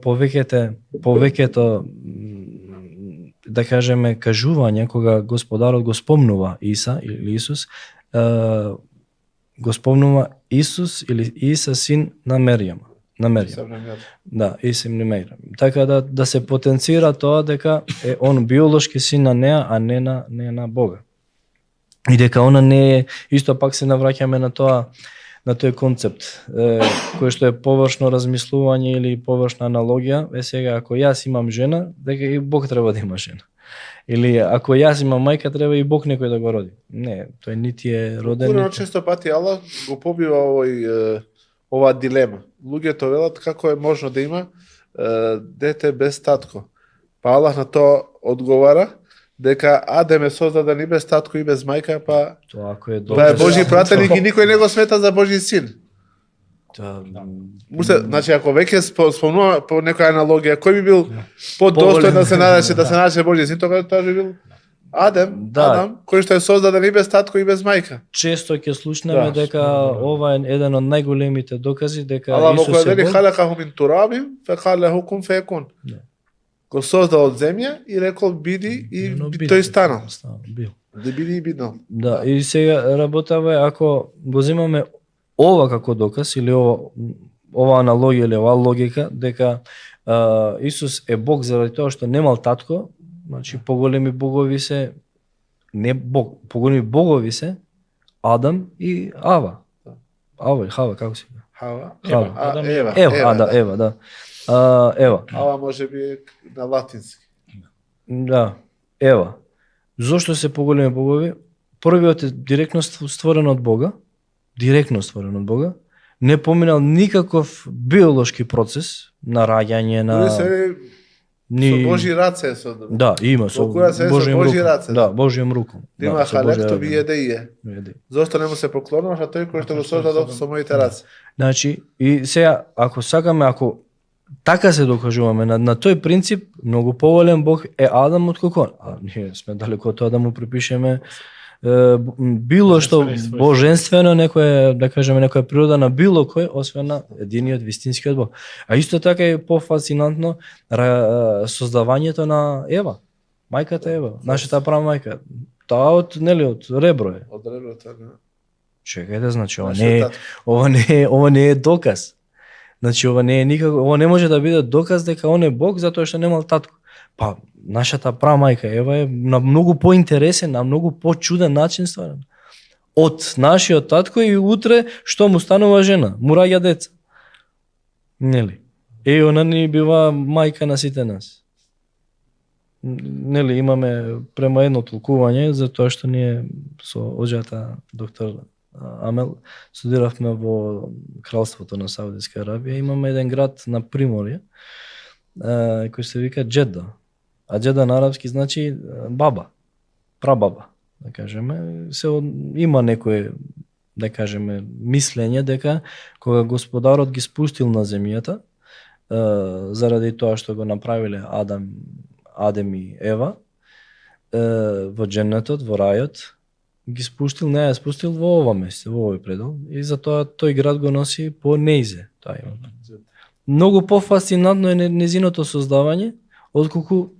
повеќето да кажеме кажување кога Господарот го спомнува Иса или Исус, го спомнува Исус или Иса син на Меријам. Да, Иса ибн Меријам. Така да се потенцира тоа дека е он биолошки син на неа, а не на Бога. И дека она не е, исто пак се навраќаме на тој концепт, кој што е површно размислување или површна аналогија. Сега, ако јас имам жена, дека и Бог треба да има жена. Или ако јас имам мајка, треба и Бог некој да го роди. Не, тој нити е роден. Курано често пати Аллах го побива оваа дилема. Луѓето велат како е можно да има дете без татко. Па Аллах на тоа одговара дека Адем е создаден и без татко и без мајка, па Тоа ако е тоа е Божји пратеник и никој не го смета за Божји син. Значи, ако веќе спомнува по некоја аналогија, кој би бил подостоен да се нарече Божји син, тоа би бил Адем, кој што е создаден и без татко и без мајка. Често ќе слушнеме дека ова е еден од најголемите докази дека Исус е Бог. Бог. Халакаху мин турабин, фекалеху кун фекун. Го создал од земја и рекол биди и тој станал. Да биди и биднал. Да, и сега работава е ако го земаме ова како доказ или ова аналогија или ова логика дека Исус е Бог заради тоа што немал татко, значи поголеми богови се не Бог, поголеми богови се Адам и Ава. Ава и Хава, како се вика? Хава. Ева. Ева, да. Ева. Ава може би на латински. Да. Ева. Зошто се поголеми богови? Првиот е директно створен од Бога, не поминал никаков биолошки процес на раѓање на Со Божи раце со. Да, има со Божи раце. Да, Божјим руком. Има халекто би еде и е. Зошто не му се поклонуваш, а тој кој што го создадов со моите раце. Значи, и сега, ако сакаме, ако така се докажуваме на тој принцип, многу поволен Бог е Адам од колку. А ние сме далеко од тоа да му припишеме било што божествено, некоја, да кажеме, некоја природа на било кој, освен на единиот вистинскиот Бог. А исто така е пофасцинантно создавањето на Ева, мајката Ева, нашата прамајка. Таа од ребро е. Од реброто, да. Чекајте, значи ова не е доказ. Значи ова не е никако, ова не може да биде доказ дека он е Бог затоа што немал татко. Па нашата прамајка Ева е на многу поинтересен, на многу почуден начин стварена. Од нашиот татко и утре што му станува жена, му раѓа деца. Нели? Она ни бива мајка на сите нас. Нели, имаме према едно толкување за тоа што ние со оđата доктор Амел студиравме во кралството на Саудиска Арабија, имаме еден град на приморје кој се вика Джеда. А Джеда на арапски значи баба, прабаба, да кажеме. Има некој, да кажеме, мислење дека кога Господарот ги спустил на земјата, заради тоа што го направиле Адем и Ева, во дженнетот, во рајот, ги спустил, не ја спустил во ова место, во овој предел, и затоа тој град го носи по неизе, тоа има. Многу пофасцинантно е незиното создавање, отколку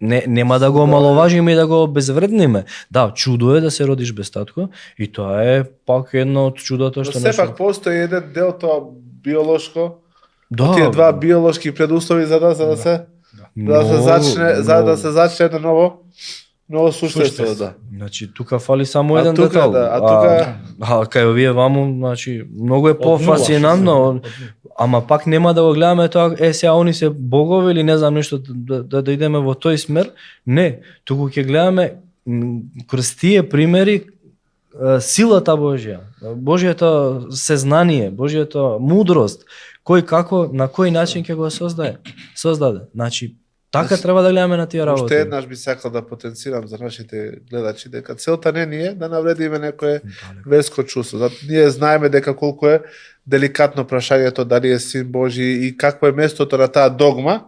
нема да го омаловажиме и да го обезвредниме. Да, чудо е да се родиш без татко и тоа е пак едно од чудото што сепак постои еден дел тоа биолошко. Да, тие два биолошки предуслови за да се зачне едно ново суштество, да. Значи тука фали само еден детал. Кај овие ваму, значи многу е пофасцинантно. Ама пак нема да го гледаме тоа, сега они се богови или не знам нешто, да идеме во тој смер. Не, туку ќе гледаме кроз тие примери силата Божја, Божјото сезнание, Божјото мудрост, кој како, на кој начин ќе го создаде. Значи, така треба да гледаме на тие работи. Уште еднаш би сакал да потенцирам за нашите гледачи дека целта не е да навредиме некое верско чувство. Ние знаеме дека колку е деликатно прашањето дали е син Божи и какво е местото на таа догма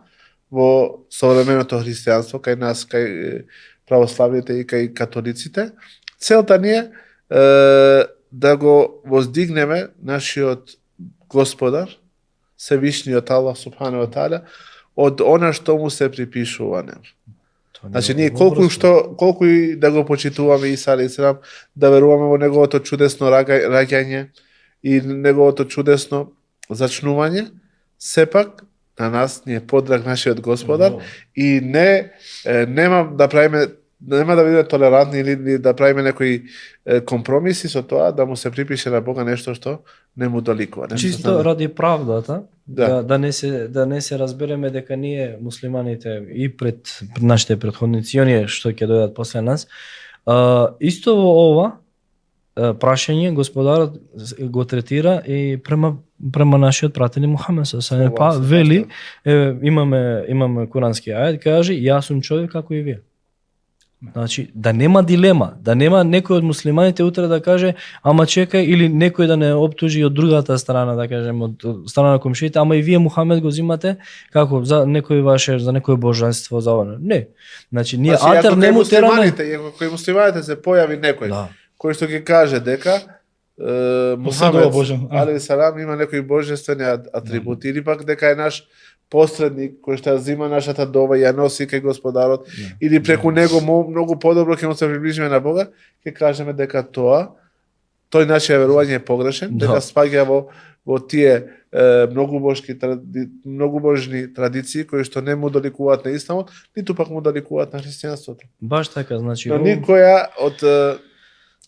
во современото христијанство, кај нас, кај православните и кај католиците. Целта ни е да го воздигнеме нашиот Господар, Севишниот Аллах Субхану ва Таала, од она што му се припишува нему. Значи ние колку и да го почитуваме Иса алейхиссалам, да веруваме во неговото чудесно раѓање и неговото чудесно зачнување, сепак на нас ни е подраг нашиот Господар и нема да бидеме толерантни или да правиме некои компромиси со тоа да му се припише на Бога нешто што не му доликува. Чисто ради правдата, да не се разбереме дека ние муслиманите и пред нашите претходници, оние што ќе дојдат после нас, исто во ова прашање Господарот го третира и према нашиот пратеник Мухамед саллаллаху алейхи ве вели, имаме курански ајет, каже јас сум човек како и вие. Значи, да нема дилема, да нема некој од муслиманите утре да каже, ама чекај, или некој да не оптужи од другата страна, да кажем, од страна на комшиите, ама и вие Мухамед го зимате, како, за некој ваше, за некој божанство, за ова. Не. Значи, ние атер не му тераме. Ако кој муслиманите се појави некој, кој што ќе каже дека Мухамед алейхиссалам има некои божествени атрибути, или пак дека е наш посредник кој што ја зима нашата дова и ја носи кај Господарот, или преку него многу подобро ќе му се приближиме на Бога, ќе кажеме дека тоа тој начин верување е погрешен, Да. дека спаѓа во тие многубожни традиции кои што не му доликуваат на исламот, ниту пак му доликуваат на христијанството. Баш така, значи Но никоја од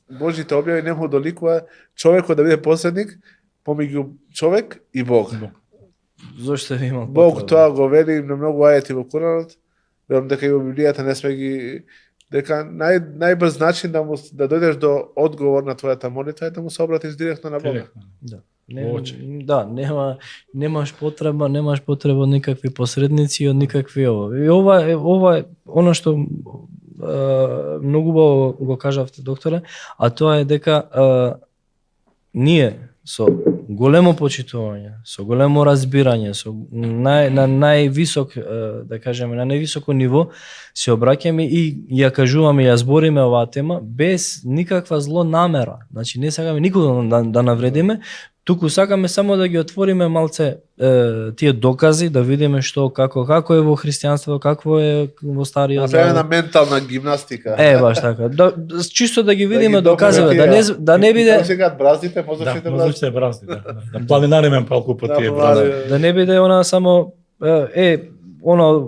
Божите објави не му доликува човекот да биде посредник помеѓу човек и Бог. зошто ви има Бог потреба? тоа го вели на многу ајети во Куранот, верувам дека и во Библијата не сме ги дека најбрз начин да дојдеш до одговор на твојата молитва е да му се обратиш директно на Бога. Да. Очи. Немаш потреба од никакви посредници и од никакви ова. И ова е она што многу убаво го кажавте, докторе, а тоа е дека ние со големо почитување, со големо разбирање, со на највисок, да кажеме, на највисоко ниво се обраќаме и ја кажуваме, ја збориме оваа тема без никаква злонамера. Значи не сакаме никого да навредиме, туку сакаме само да ги отвориме малце тие докази, да видиме што како е во христијанството, какво е во Стариот Направиме на Завет. ментална гимнастика. Баш така. Чисто да ги видиме ги доказиве, допреки, да не биде Сега браздите, Да, мозочните мозочите бразди, да планинариме палку по Да, тие планинариме. бразди. да не биде она само она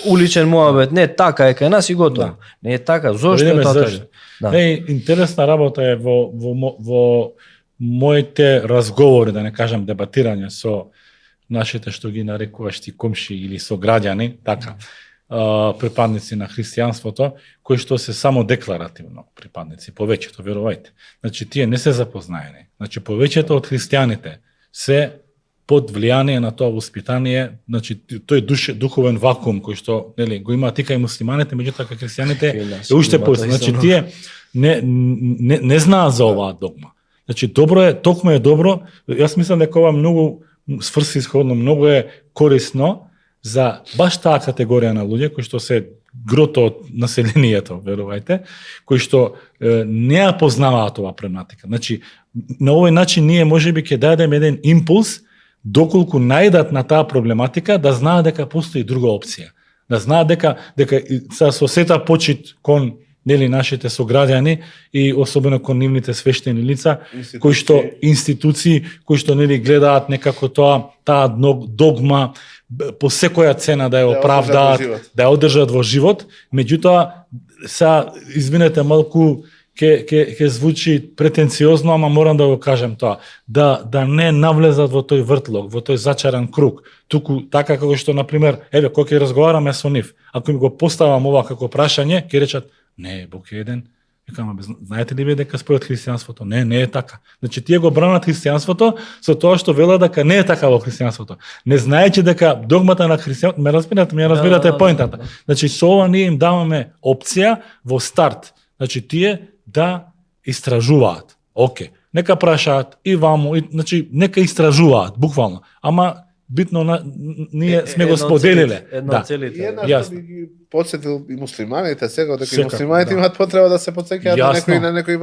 уличен муабет, не така е кај нас и готово. Да. Не е така, зошто е Видиме тоа зашто. така? Да. Интересна работа е во моите разговори, да не кажам дебатирање со нашите што ги нарекуваш ти комши или со граѓани, така, припадници на христијанството, кои што се само декларативно припадници, повеќето, верувајте. Значи, тие не се запознаени. Значи, повеќето од христијаните се под влијание на тоа воспитание, значи тој духовен вакуум кој што, нели, го има тика и муслиманите, меѓутоа кај христијаните е уште повеќе. Значи, тие не знаат за оваа догма. Значи, добро е, токму е добро, јас мислам дека ова многу сврсисходно, многу е корисно за баш таа категорија на луѓе кои што се грото од населението, верувајте, кои што не ја познаваат оваа проблематика. Значи, на овој начин ние можеби ќе дадеме еден импулс доколку најдат на таа проблематика да знаат дека постои друга опција. Да знаат дека со сета почит кон нели нашите сограѓани и особено кон нивните свештени лица, кои што институции кои што нели гледаат некако таа догма по секоја цена да ја оправдаат, да ја одржат во живот, меѓутоа извинете малку ќе звучи претенциозно, ама морам да го кажем тоа, да не навлезат во тој вртлок, во тој зачаран круг, туку така како што на пример, еве кога ќе разговараме со нив, ако им го поставам ова како прашање, ќе речат не, Бог е еден. Викам, знаете ли вие дека според христијанството? Не е така. Значи тие го бранат христијанството со тоа што велат дека не е така во христијанството. Не знаејќи дека догмата на христијанството, ме разбирате поинтата. Значи со ова ние им даваме опција во старт. Значи тие да истражуваат. Оке, нека прашаат и ваму, значи нека истражуваат буквално. Ама битно ние сме го споделиле. Да. И една што би ги подсетил и муслиманите сега, дека и муслиманите имаат потреба да се подсеќаат на некои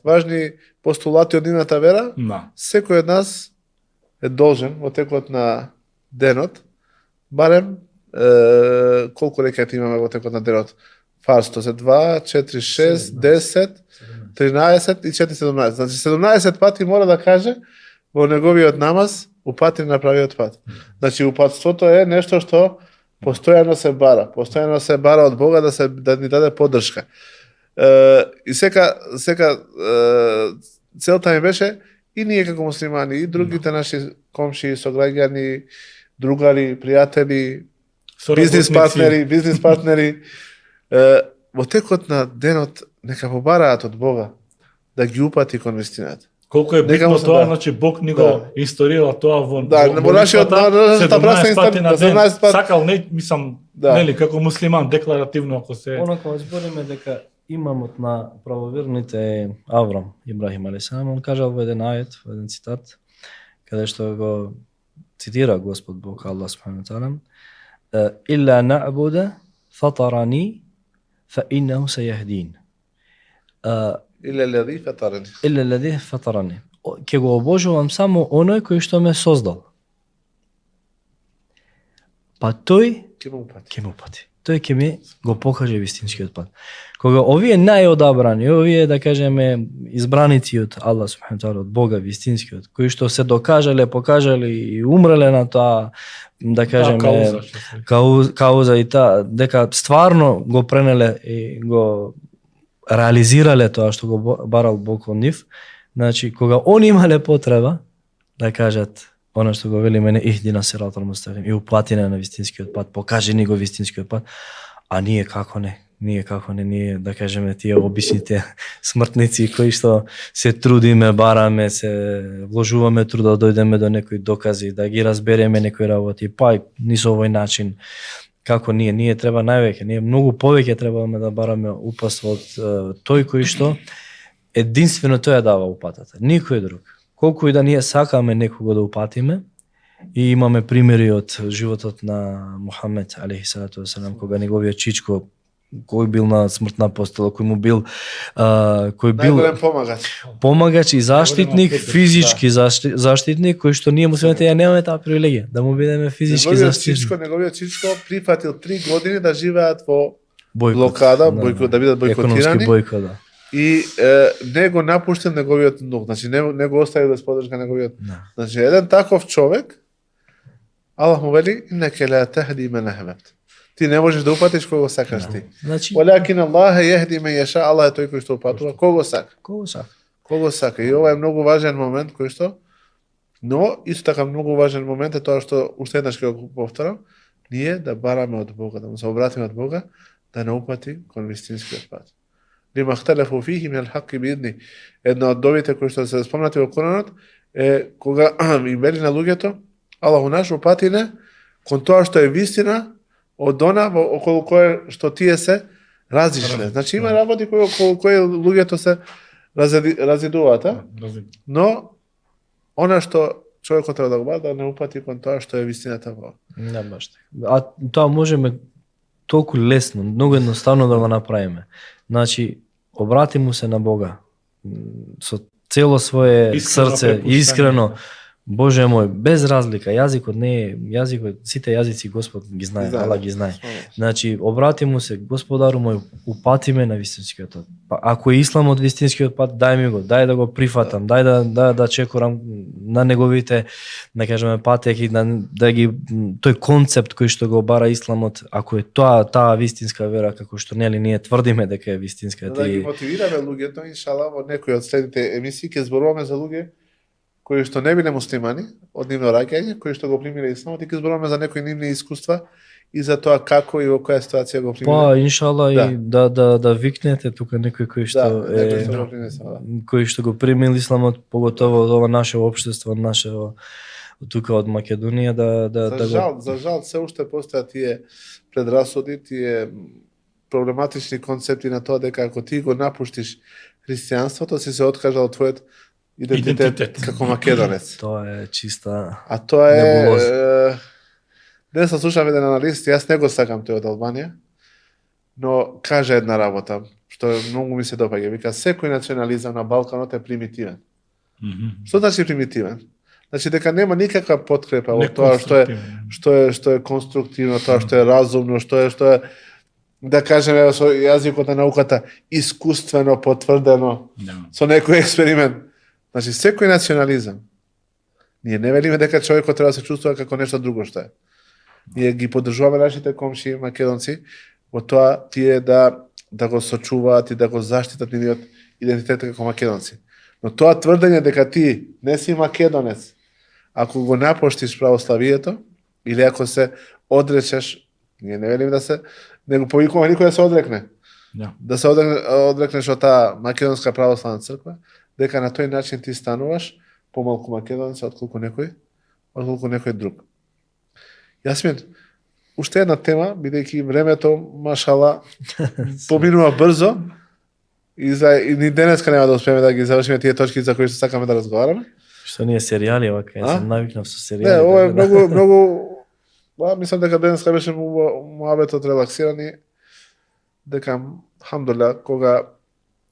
важни постулати од нивната вера. Секој од нас е должен во текот на денот, барем колку рекати имаме во текот на денот? Фарсто се 2, 4, 6, 10, 13 и 4, 17. Значи 17 пати мора да каже во неговиот намаз упатри на правиот пат. Значи упатството е нешто што постојано се бара од Бога да ни даде поддршка. И сека целта ми беше и ние како муслимани и другите наши комши, сограѓани, другари, пријатели, бизнис партнери во текот на денот нека побараат од Бога да ги упати кон вистината. Колку е битно тоа, значи Бог ни го историла тоа во нашиот 17 пати на ден. 17 пати. Сакал, мислам, нели, како муслиман, декларативно, ако се... Онако збориме дека имамот на правоверните Аврам, Ибрахим алейхиссалам, он кажал во еден ајет, во еден цитат, каде што го цитира Господ Бог, Аллах субхану таала, илла на'буда фатарани фа иннаху сејахдин. Иле леди фатарани. Иле леди фатарани. Ке го обожувам само оној кој што ме создал. Па тој ќе ме упати. Ќе ме упати. Тој ќе ми го покаже вистинскиот пат. Кога овие најодабрани, овие да кажеме избраници од Аллах субхана таала, од Бога вистинскиот, кои што се докажале, покажале и умреле на тоа, да кажеме кауза и таа, дека стварно го пренеле и го реализирале тоа што го барал Бог од нив, значи кога они имале потреба да кажат она што го вели мене ихдина сиратал мустақим, и упати на вистинскиот пат, покажи ни го вистинскиот пат, а ние како не, ние да кажеме тие обичните смртници кои што се трудиме, бараме, се вложуваме труд да дојдеме до некои докази, да ги разбереме некои работи, па и ни со овој начин, како ние треба највеќе, ние многу повеќе требаме да бараме упатство од тој кој што единствено тој ја дава упатата, никој друг. Колку и да ние сакаме некого да упатиме, и имаме примери од животот на Мухамед алейхи салату васелам, кога неговиот чичко кој бил на смртна постела, кој бил најголем помагач и заштитник, физички заштитник, кој што ние муслимите ја немаме таа привилегија да му бидеме физички заштитник. Неговиот чичко прифатил 3 години да живеат во блокада, да бидат бойкотирани. Економски бойкот, да. И не го напуштил неговиот внук, значи не го остави без поддршка неговиот. Значи еден таков човек, Аллах му вели иннаке ла тахди мен ахбабт. Ти не можеш да упатиш кого сакаш ти. Значи Валакин Аллах јехди мен јаша, Аллах е тој кој што упатува кого сака. Кого сака. И ова е многу важен момент кој што, но исто така многу важен момент е тоа што уште еднаш ќе го повторам, ние да бараме од Бога, да му се обратиме од Бога, да не упати кон вистинскиот пат. Лима хталефу фихи мин ал-хақи биидни. Една од довите кои што се спомнати во Куранот е кога им вели на луѓето, Аллаху наш упатине кон тоа што е вистина од она околу кое што тие се разишле. Значи има работи околу кои луѓето се разидуваат, но она што човекот треба да го бара, да не упати кон тоа што е вистината во. Не баш така. А тоа можеме толку лесно, многу едноставно да го направиме. Значи, обрати му се на Бога со цело свое срце, искрено. Боже мој, без разлика, јазикот не е јазикот, сите јазици Господ ги знае, Аллах ги знае. Значи, обрати му се, Господару мој, упати ме на вистинскиот пат. Па ако е исламот вистинскиот пат, дај ми го, дај да го прифатам, дај да чекорам на неговите, да кажеме, патеки, да ги тој концепт кој што го бара исламот, ако е таа вистинска вера, како што нели ние тврдиме дека е вистинска. Да ги мотивираме луѓето, иншалла, во некои од следните емисии ќе зборуваме за луѓе кои што не биле муслимани од нивно раѓање, кои што го примиле исламот, и ќе зборуваме за некои нивни искуства и за тоа како и во која ситуација го примиле. Па, иншалла, и да викнете тука некој кој што кој што го примил исламот, поготово од ова наше општество, нашето тука од Македонија за жал се уште постојат тие предрасуди, тие проблематични концепти на тоа дека ако ти го напуштиш христијанството, си се откажал од твојот идентитет како македонец. Тоа е чиста. А тоа е днес слушам еден аналист, јас не го сакам тој од Албанија, но каже една работа што многу ми се допаѓа. Вика секој национализам на Балканот е примитивен. Што значи примитивен? Значи дека нема никаква подкрепа во тоа што е конструктивно, тоа што е разумно, што е да кажеме со јазикот на науката искуствено потврдено со некој експеримент. Значи, секој национализам, ние не велиме дека човекот треба да се чувствува како нешто друго што е. Ние ги поддржуваме нашите комши македонци во тоа тие да го сочуваат и да го заштитат нивниот идентитет како македонци. Но тоа тврдење дека ти не си македонец, ако го напуштиш православието или ако се одречеш, ние не велиме да се, не го повикуваме никој да се одрекне. Да се одрекнеш од таа македонска православна црква, дека на тој начин ти стануваш помалку македонец отколку некој друг. Јасмин, уште една тема, бидејќи времето, машала, поминува брзо и ни денеска нема да успееме да ги завршиме тие точки за кои што сакаме да разговараме. Што ние серијали вака, јас сум навикнав со серијали. Не, ова е многу мислам дека денеска беше муабетот релаксирани, дека хамдулилlah кога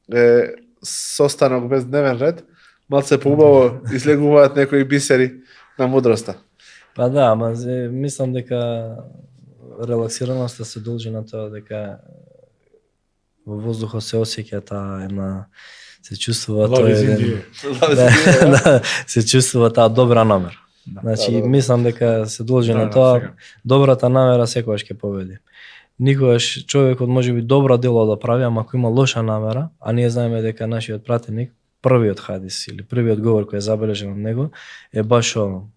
е состанок без дневен ред, малце поубаво излегуваат некои бисери на мудроста. Па да, ама мислам дека релаксираноста се должи на тоа дека во воздухот се осеќа таа една, се чувствува Love тоа is in еден, the air. се чувствува таа добра намера. Значи мислам дека се должи на тоа, сега. добрата намера секогаш ќе победи. Никогаш човекот можеби добро дело да прави, ама ако има лоша намера, а ние знаеме дека нашиот пратеник, првиот хадис или првиот говор кој е забележен од него е баш ово: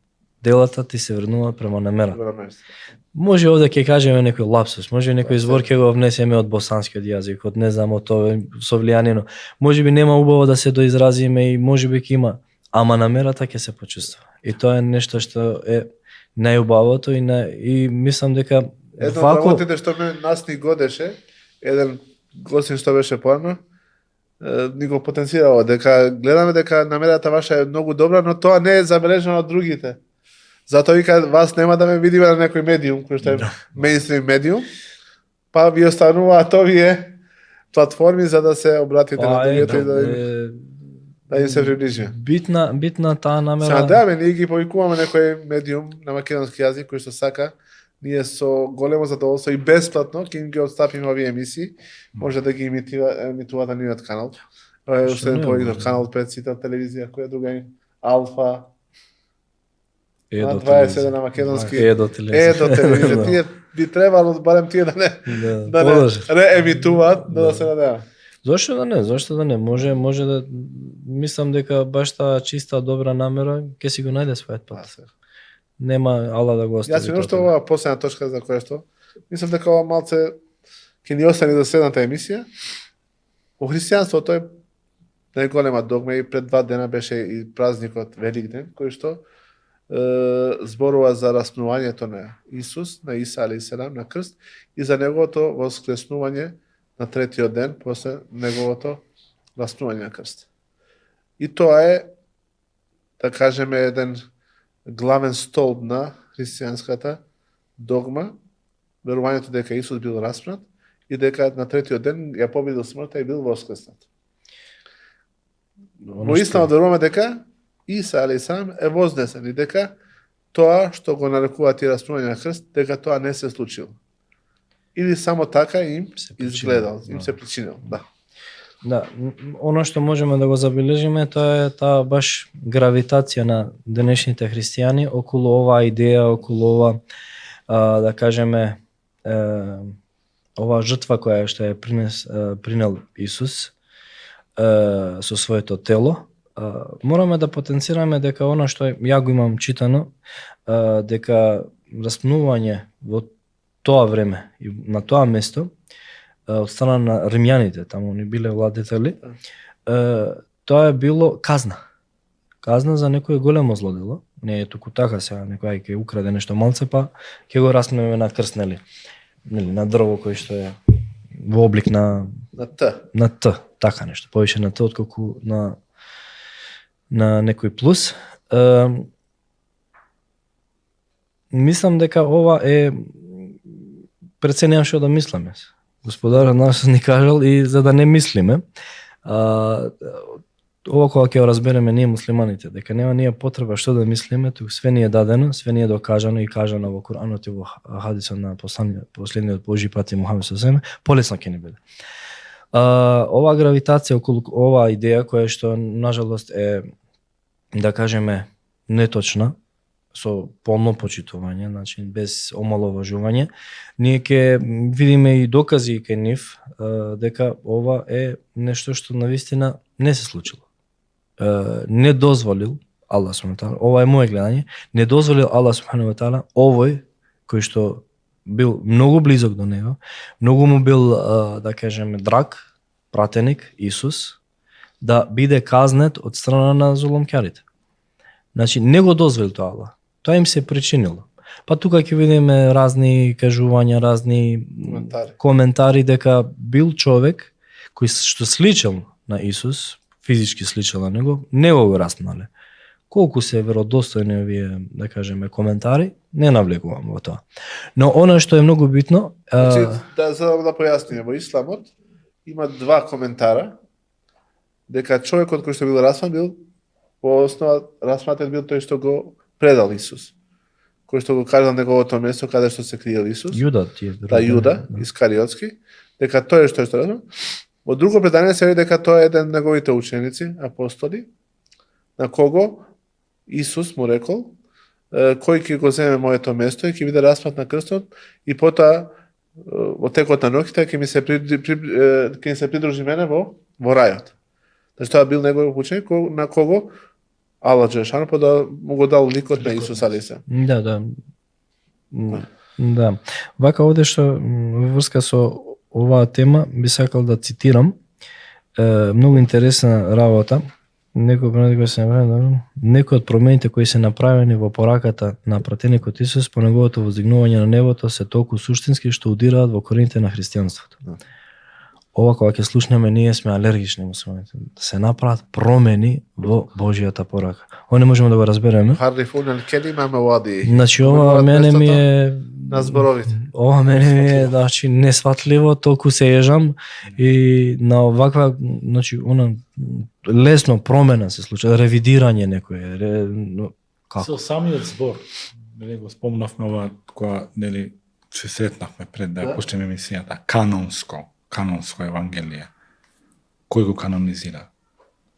делата ти се врнуваат према намерата. Може овде ќе кажеме некој лапсус, може некој збор ќе го внесеме од босанскиот јазик, од не знам од овој со влијанието. Можеби нема убаво да се доизразиме и можеби ќе има, ама намерата ќе се почувствува. И тоа е нешто што е најубавото и мислам дека Едно од работите што нас ни годеше, еден гостин што беше порано, ни го потенцирало дека гледаме дека намерата ваша е многу добра, но тоа не е забележано од другите. Затоа вика вас нема да ме видиме на некој медиум кој што е мејнстрим медиум, па ви остануваат овие платформи за да се обратите на другите и да им се приближиме. Битна таа намера. Се надеваме, ние ги повикуваме некој медиум на македонски јазик кој што сака, ние со големо задоволство и бесплатно ќе им ги отстапиме овие емисии, може да ги емитуваат на нивниот канал. Уште еден повикнав, канал 5 сита телевизија, која друга Алфа, на 27 на македонски Едо телевизија. Тие би требало барем тие да не реемитуваат, да се надеваме. Зошто да не? Може да мислам дека баш таа чиста добра намера ќе си го најде својот пат. Нема ала да го остави. Јас ми нешто оваа последна точка за која што мислам дека ова малце ќе ни остане за следната емисија. Во христијанството е најголема догма и пред 2 дена беше и празникот Великден, кој што зборува за распнувањето на Исус, на Иса алейхиселам на крст и за неговото воскреснување на третиот ден после неговото распнување на крст. И тоа е, да кажеме, еден главен столб на христијанската догма, верувањето дека Исус бил распнат и дека на третиот ден ја победил смртта и бил воскреснат. Во исламот веруваме дека Иса алейхиселам е вознесен и дека тоа што го нарекуваат и распнување на крст, дека тоа не се случило. Или само така им изгледал, им се причинил. Да, оно што можеме да го забележиме, тоа е таа баш гравитација на денешните христијани околу оваа идеја, околу ова, да кажеме, оваа жртва која што е принел Исус со своето тело. Мораме да потенцираме дека оно што ја го имам читано, дека распнување во тоа време и на тоа место од страна на римјаните, таму они биле владетели, тоа е било казна. Казна за некое големо злодело. Не е туку така сега некој ќе украде нешто малце, па ќе го распнеме на крст, нели, на дрво кој што е во облик на Т, така нешто, повеќе на Т отколку на некој плюс. Мислам дека ова е, пред се немам што да мислиме. Господарот нас ни кажал и за да не мислиме. Ова кога ќе го разбереме ние муслиманите, дека нема ние потреба што да мислиме, туку све ни е дадено, све ни е докажано и кажано во Куранот и во хадисот на последниот Божи прати Мухамед ﷺ, полесно ќе ни биде. Ова гравитација околу оваа идеја која што нажалост е, да кажеме, неточна, со полно почитување, значи без омаловажување, ние ќе видиме и докази кај нив дека ова е нешто што навистина не се случило. Не дозволил Аллах субхана ва таала, ова е моје гледање, не дозволил Аллах субхана ва таала овој кој што бил многу близок до него, многу му бил, да кажеме, драг пратеник Исус, да биде казнет од страна на зулумкарите. Значи не го дозволил тоа Аллах. Тоа им се причинило. Па тука ќе видиме разни кажувања, разни коментари дека бил човек кој што сличал на Исус, физички сличал на него, не го распнале. Колку се веродостојни овие, да кажеме, коментари, не навлегувам во тоа. Но она што е многу битно, значи, да појасниме, во исламот има 2 коментара дека човекот кој што бил распнат бил во основа распнатен бил тој што го предал Исус. кој што го кажал неговото место каде што се криел Исус. Јуда ти е. Да, Јуда, Искариотски, дека тој е што разбрав. Во друго предание се вели дека тој е еден од неговите ученици, апостоли, на кого Исус му рекол, кој ќе го земе моето место и ќе биде распнат на крстот и потоа во текот на ноќта ќе ми се придружи мене во рајот. Значи тоа бил негов ученик на кого Аллах Джелешану да му го дал ликот на Исус алейхи. Да. Да. Вака овде што во врска со оваа тема би сакал да цитирам многу интересна работа. Некои од промените кои се направени во пораката на пратеникот Исус по неговото воздигнување на небото се толку суштински што удираат во корените на христијанството. Ова кога ќе слушнеме, ние сме алергични мусулманите. Да се направат промени во Божјата порака. Ова не можеме да го разбереме. Значи ова мене ми е на зборовите. Ова мене ми е значи несватливо, толку се ежам и на оваква, значи она лесно промена се случува, ревидирање некој. Како? Со самиот збор, нели го спомнавме ова кога нели се сретнавме пред да почнеме емисијата, канонско евангелие. Кој го канонизира?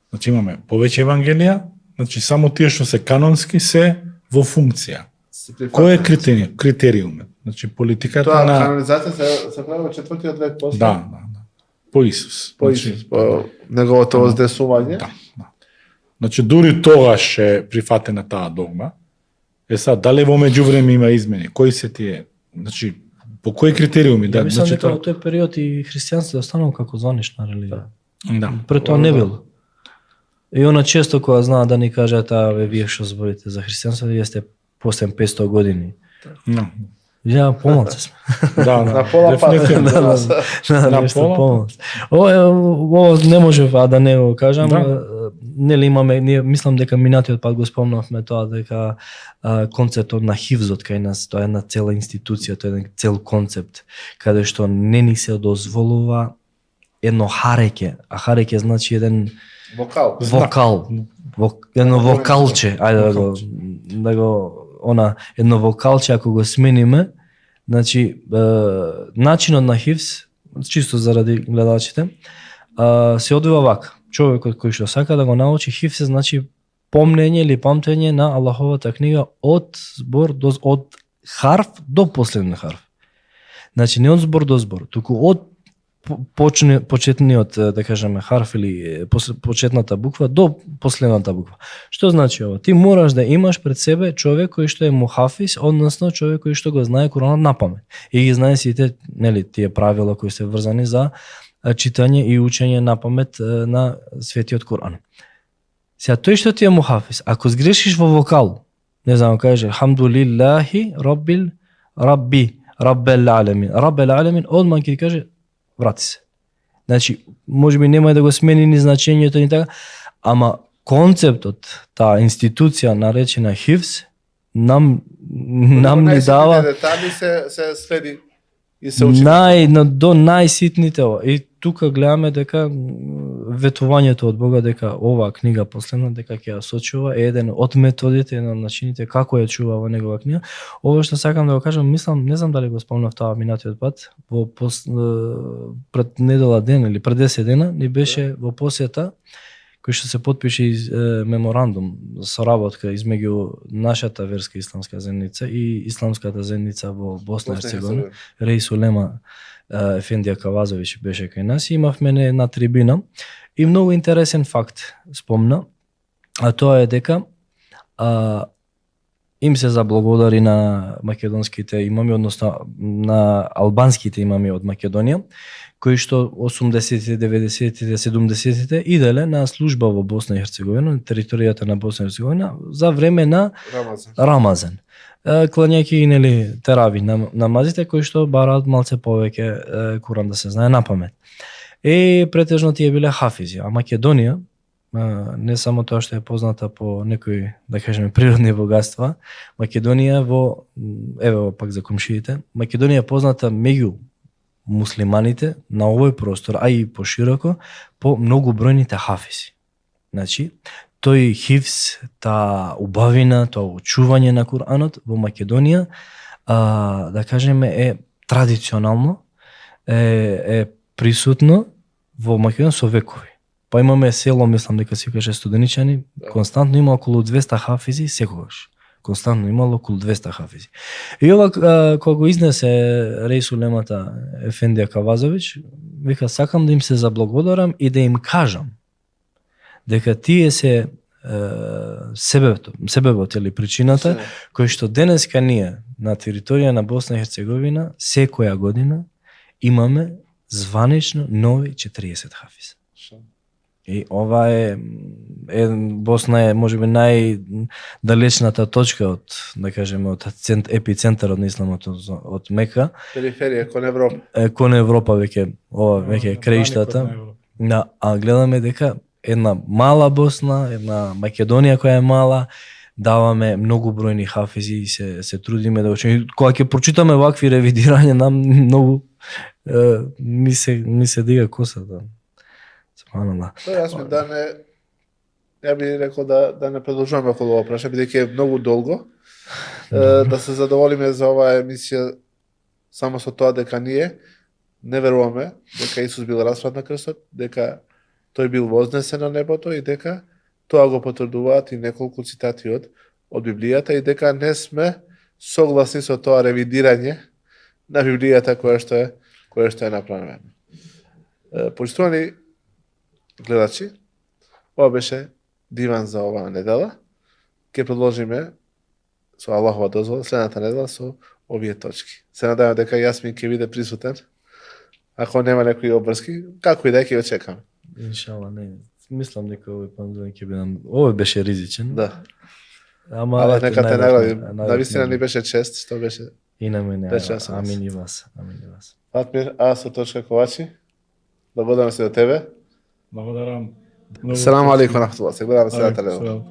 Значи имаме повеќе евангелија, значи само тие што се канонски се во функција. Кој е критериумот? Значи политиката тоа, на канонизација се прави во 4-тиот век после. Да. По Исус. По Исус, по неговото воздесување. Да. Значи дури тогаш е прифатена таа догма. Сад дали во меѓувреме има измени? Кои се тие? Значи по кои критериуми? Да, мислам дека во тој период и христијанството останало како званична религија. Да. Пред тоа не било. И она често кога знаат да ни кажат, вие што зборите за христијанството, вие сте после 500 години. Ја помалце сме. Да, на пола пат. На пола помалце. Ова не може да не го кажам. Нели имаме, ние мислам дека минатиот пат го спомнавме тоа дека концептот на хивзот кај нас, тоа е една цела институција, тоа е еден цел концепт каде што не ни се дозволува едно хареќе, а хареќе значи еден вокал, едно вокалче, ајде да го едно вокалче ако го смениме, значи начинот на хивз, чисто заради гледачите, се одвива вака. Човекот кој што сака да го научи хивз значи помнење или памтење на Аллаховата книга од збор од харф до последен харф. Значи не од збор до збор, туку од почетниот, да кажеме, харф или почетната буква до последната буква. Што значи ова? Ти мораш да имаш пред себе човек кој што е мухафиз, односно човек кој што го знае Куранот напамет. И ги знае сите, нели, тие правила кои се врзани за читање и учење напамет на светиот Куран. Сега тој што ти е мухафиз, ако сгрешиш во вокал, не знам, каже хамдулиллахи раббил аламин, одма ќе каже врати се. Значи, можеби нема да го смени ни значењето ни така, ама концептот, таа институција наречена хивз, нам ни дава детали се следи и се учи. До најситните ова. И тука гледаме дека ветувањето од Бога дека оваа книга последна дека ќе ја сочува е еден од методите, еден од начините како ја чува во негова книга. Ова што сакам да го кажам, мислам, не знам дали го спомнав тоа минатиот пат, пред недела ден или пред 10 дена ни беше во посета кој што се потпише меморандум за соработка измеѓу нашата верска исламска заедница и исламската заедница во Босна и Херцеговина. Реис улема Ефендија Кавазович беше кај нас и имавме една трибина и многу интересен факт спомна, а тоа е дека им се заблагодари на македонските имами, односно на албанските имами од Македонија, кои што 80-тите, 90-тите, 70-тите иделе на служба во Босна и Херцеговина, на територијата на Босна и Херцеговина за време на Рамазан. Клањајќи нели терави намазите кои што бараат малце повеќе Куран да се знае напамет. И претежно тие биле хафизи, а Македонија не само тоа што е позната по некои, да кажеме, природни богатства, Македонија ево пак за комшиите, Македонија е позната меѓу муслиманите на овој простор, а и пошироко, по многу бројните хафизи. Значи, тој хивс, таа убавина, тоа учување на Куранот во Македонија, да кажеме, е традиционално, е присутно во Македонија со векови. Па имаме село, мислам дека се каже Студеничани, константно има околу 200 хафизи секогаш. Константно имало околу 200 хафизи. И ова кога го изнесе Реис улемата Ефендија Кавазович, вика сакам да им се заблагодарам и да им кажам дека тие се себебот или причината кој што денеска ние на територија на Босна и Херцеговина секоја година имаме званично нови 40 хафиза. И ова е Босна е можеби најдалечната точка од, да кажеме, од епицентарот на исламот од Мека. Периферија кон Европа. Кон Европа веќе ова веќе краиштата. А гледаме дека една мала Босна, една Македонија која е мала, даваме многу бројни хафизи и се трудиме да учиме. Кога ќе прочитаме вакви ревидирања, нам многу ми се дига косата. Субханаллах. Јас ми да не, ја би рекол да не продолжуваме околу ова прашање, бидејќи е многу долго. Да се задоволиме за оваа емисија само со тоа дека ние не веруваме дека Исус бил распнат на крстот, дека тој бил вознесен на небото и дека тоа го потврдуваат и неколку цитати од Библијата и дека не сме согласни со тоа ревидирање на Библијата која што е направено. Почитувани гледачи, ова беше диван за оваа недела. Ќе продолжиме со Аллахова дозвола следната недела со овие точки. Се надевам дека Јасмин ќе биде присутен. Ако нема некои обврски, како и да ќе го чекаме. Иншала, не. Мислам дека овој пандон ќе биде. Овој беше ризичен. Да. Ама нека те награди. Навистина ни беше чест, што беше. И на мене. Амин и вас. Фатмир, со точка Ковачи. Благодарам се до тебе. Благодарам. Селам алейкум рахматуллах. Се гледаме следната недела.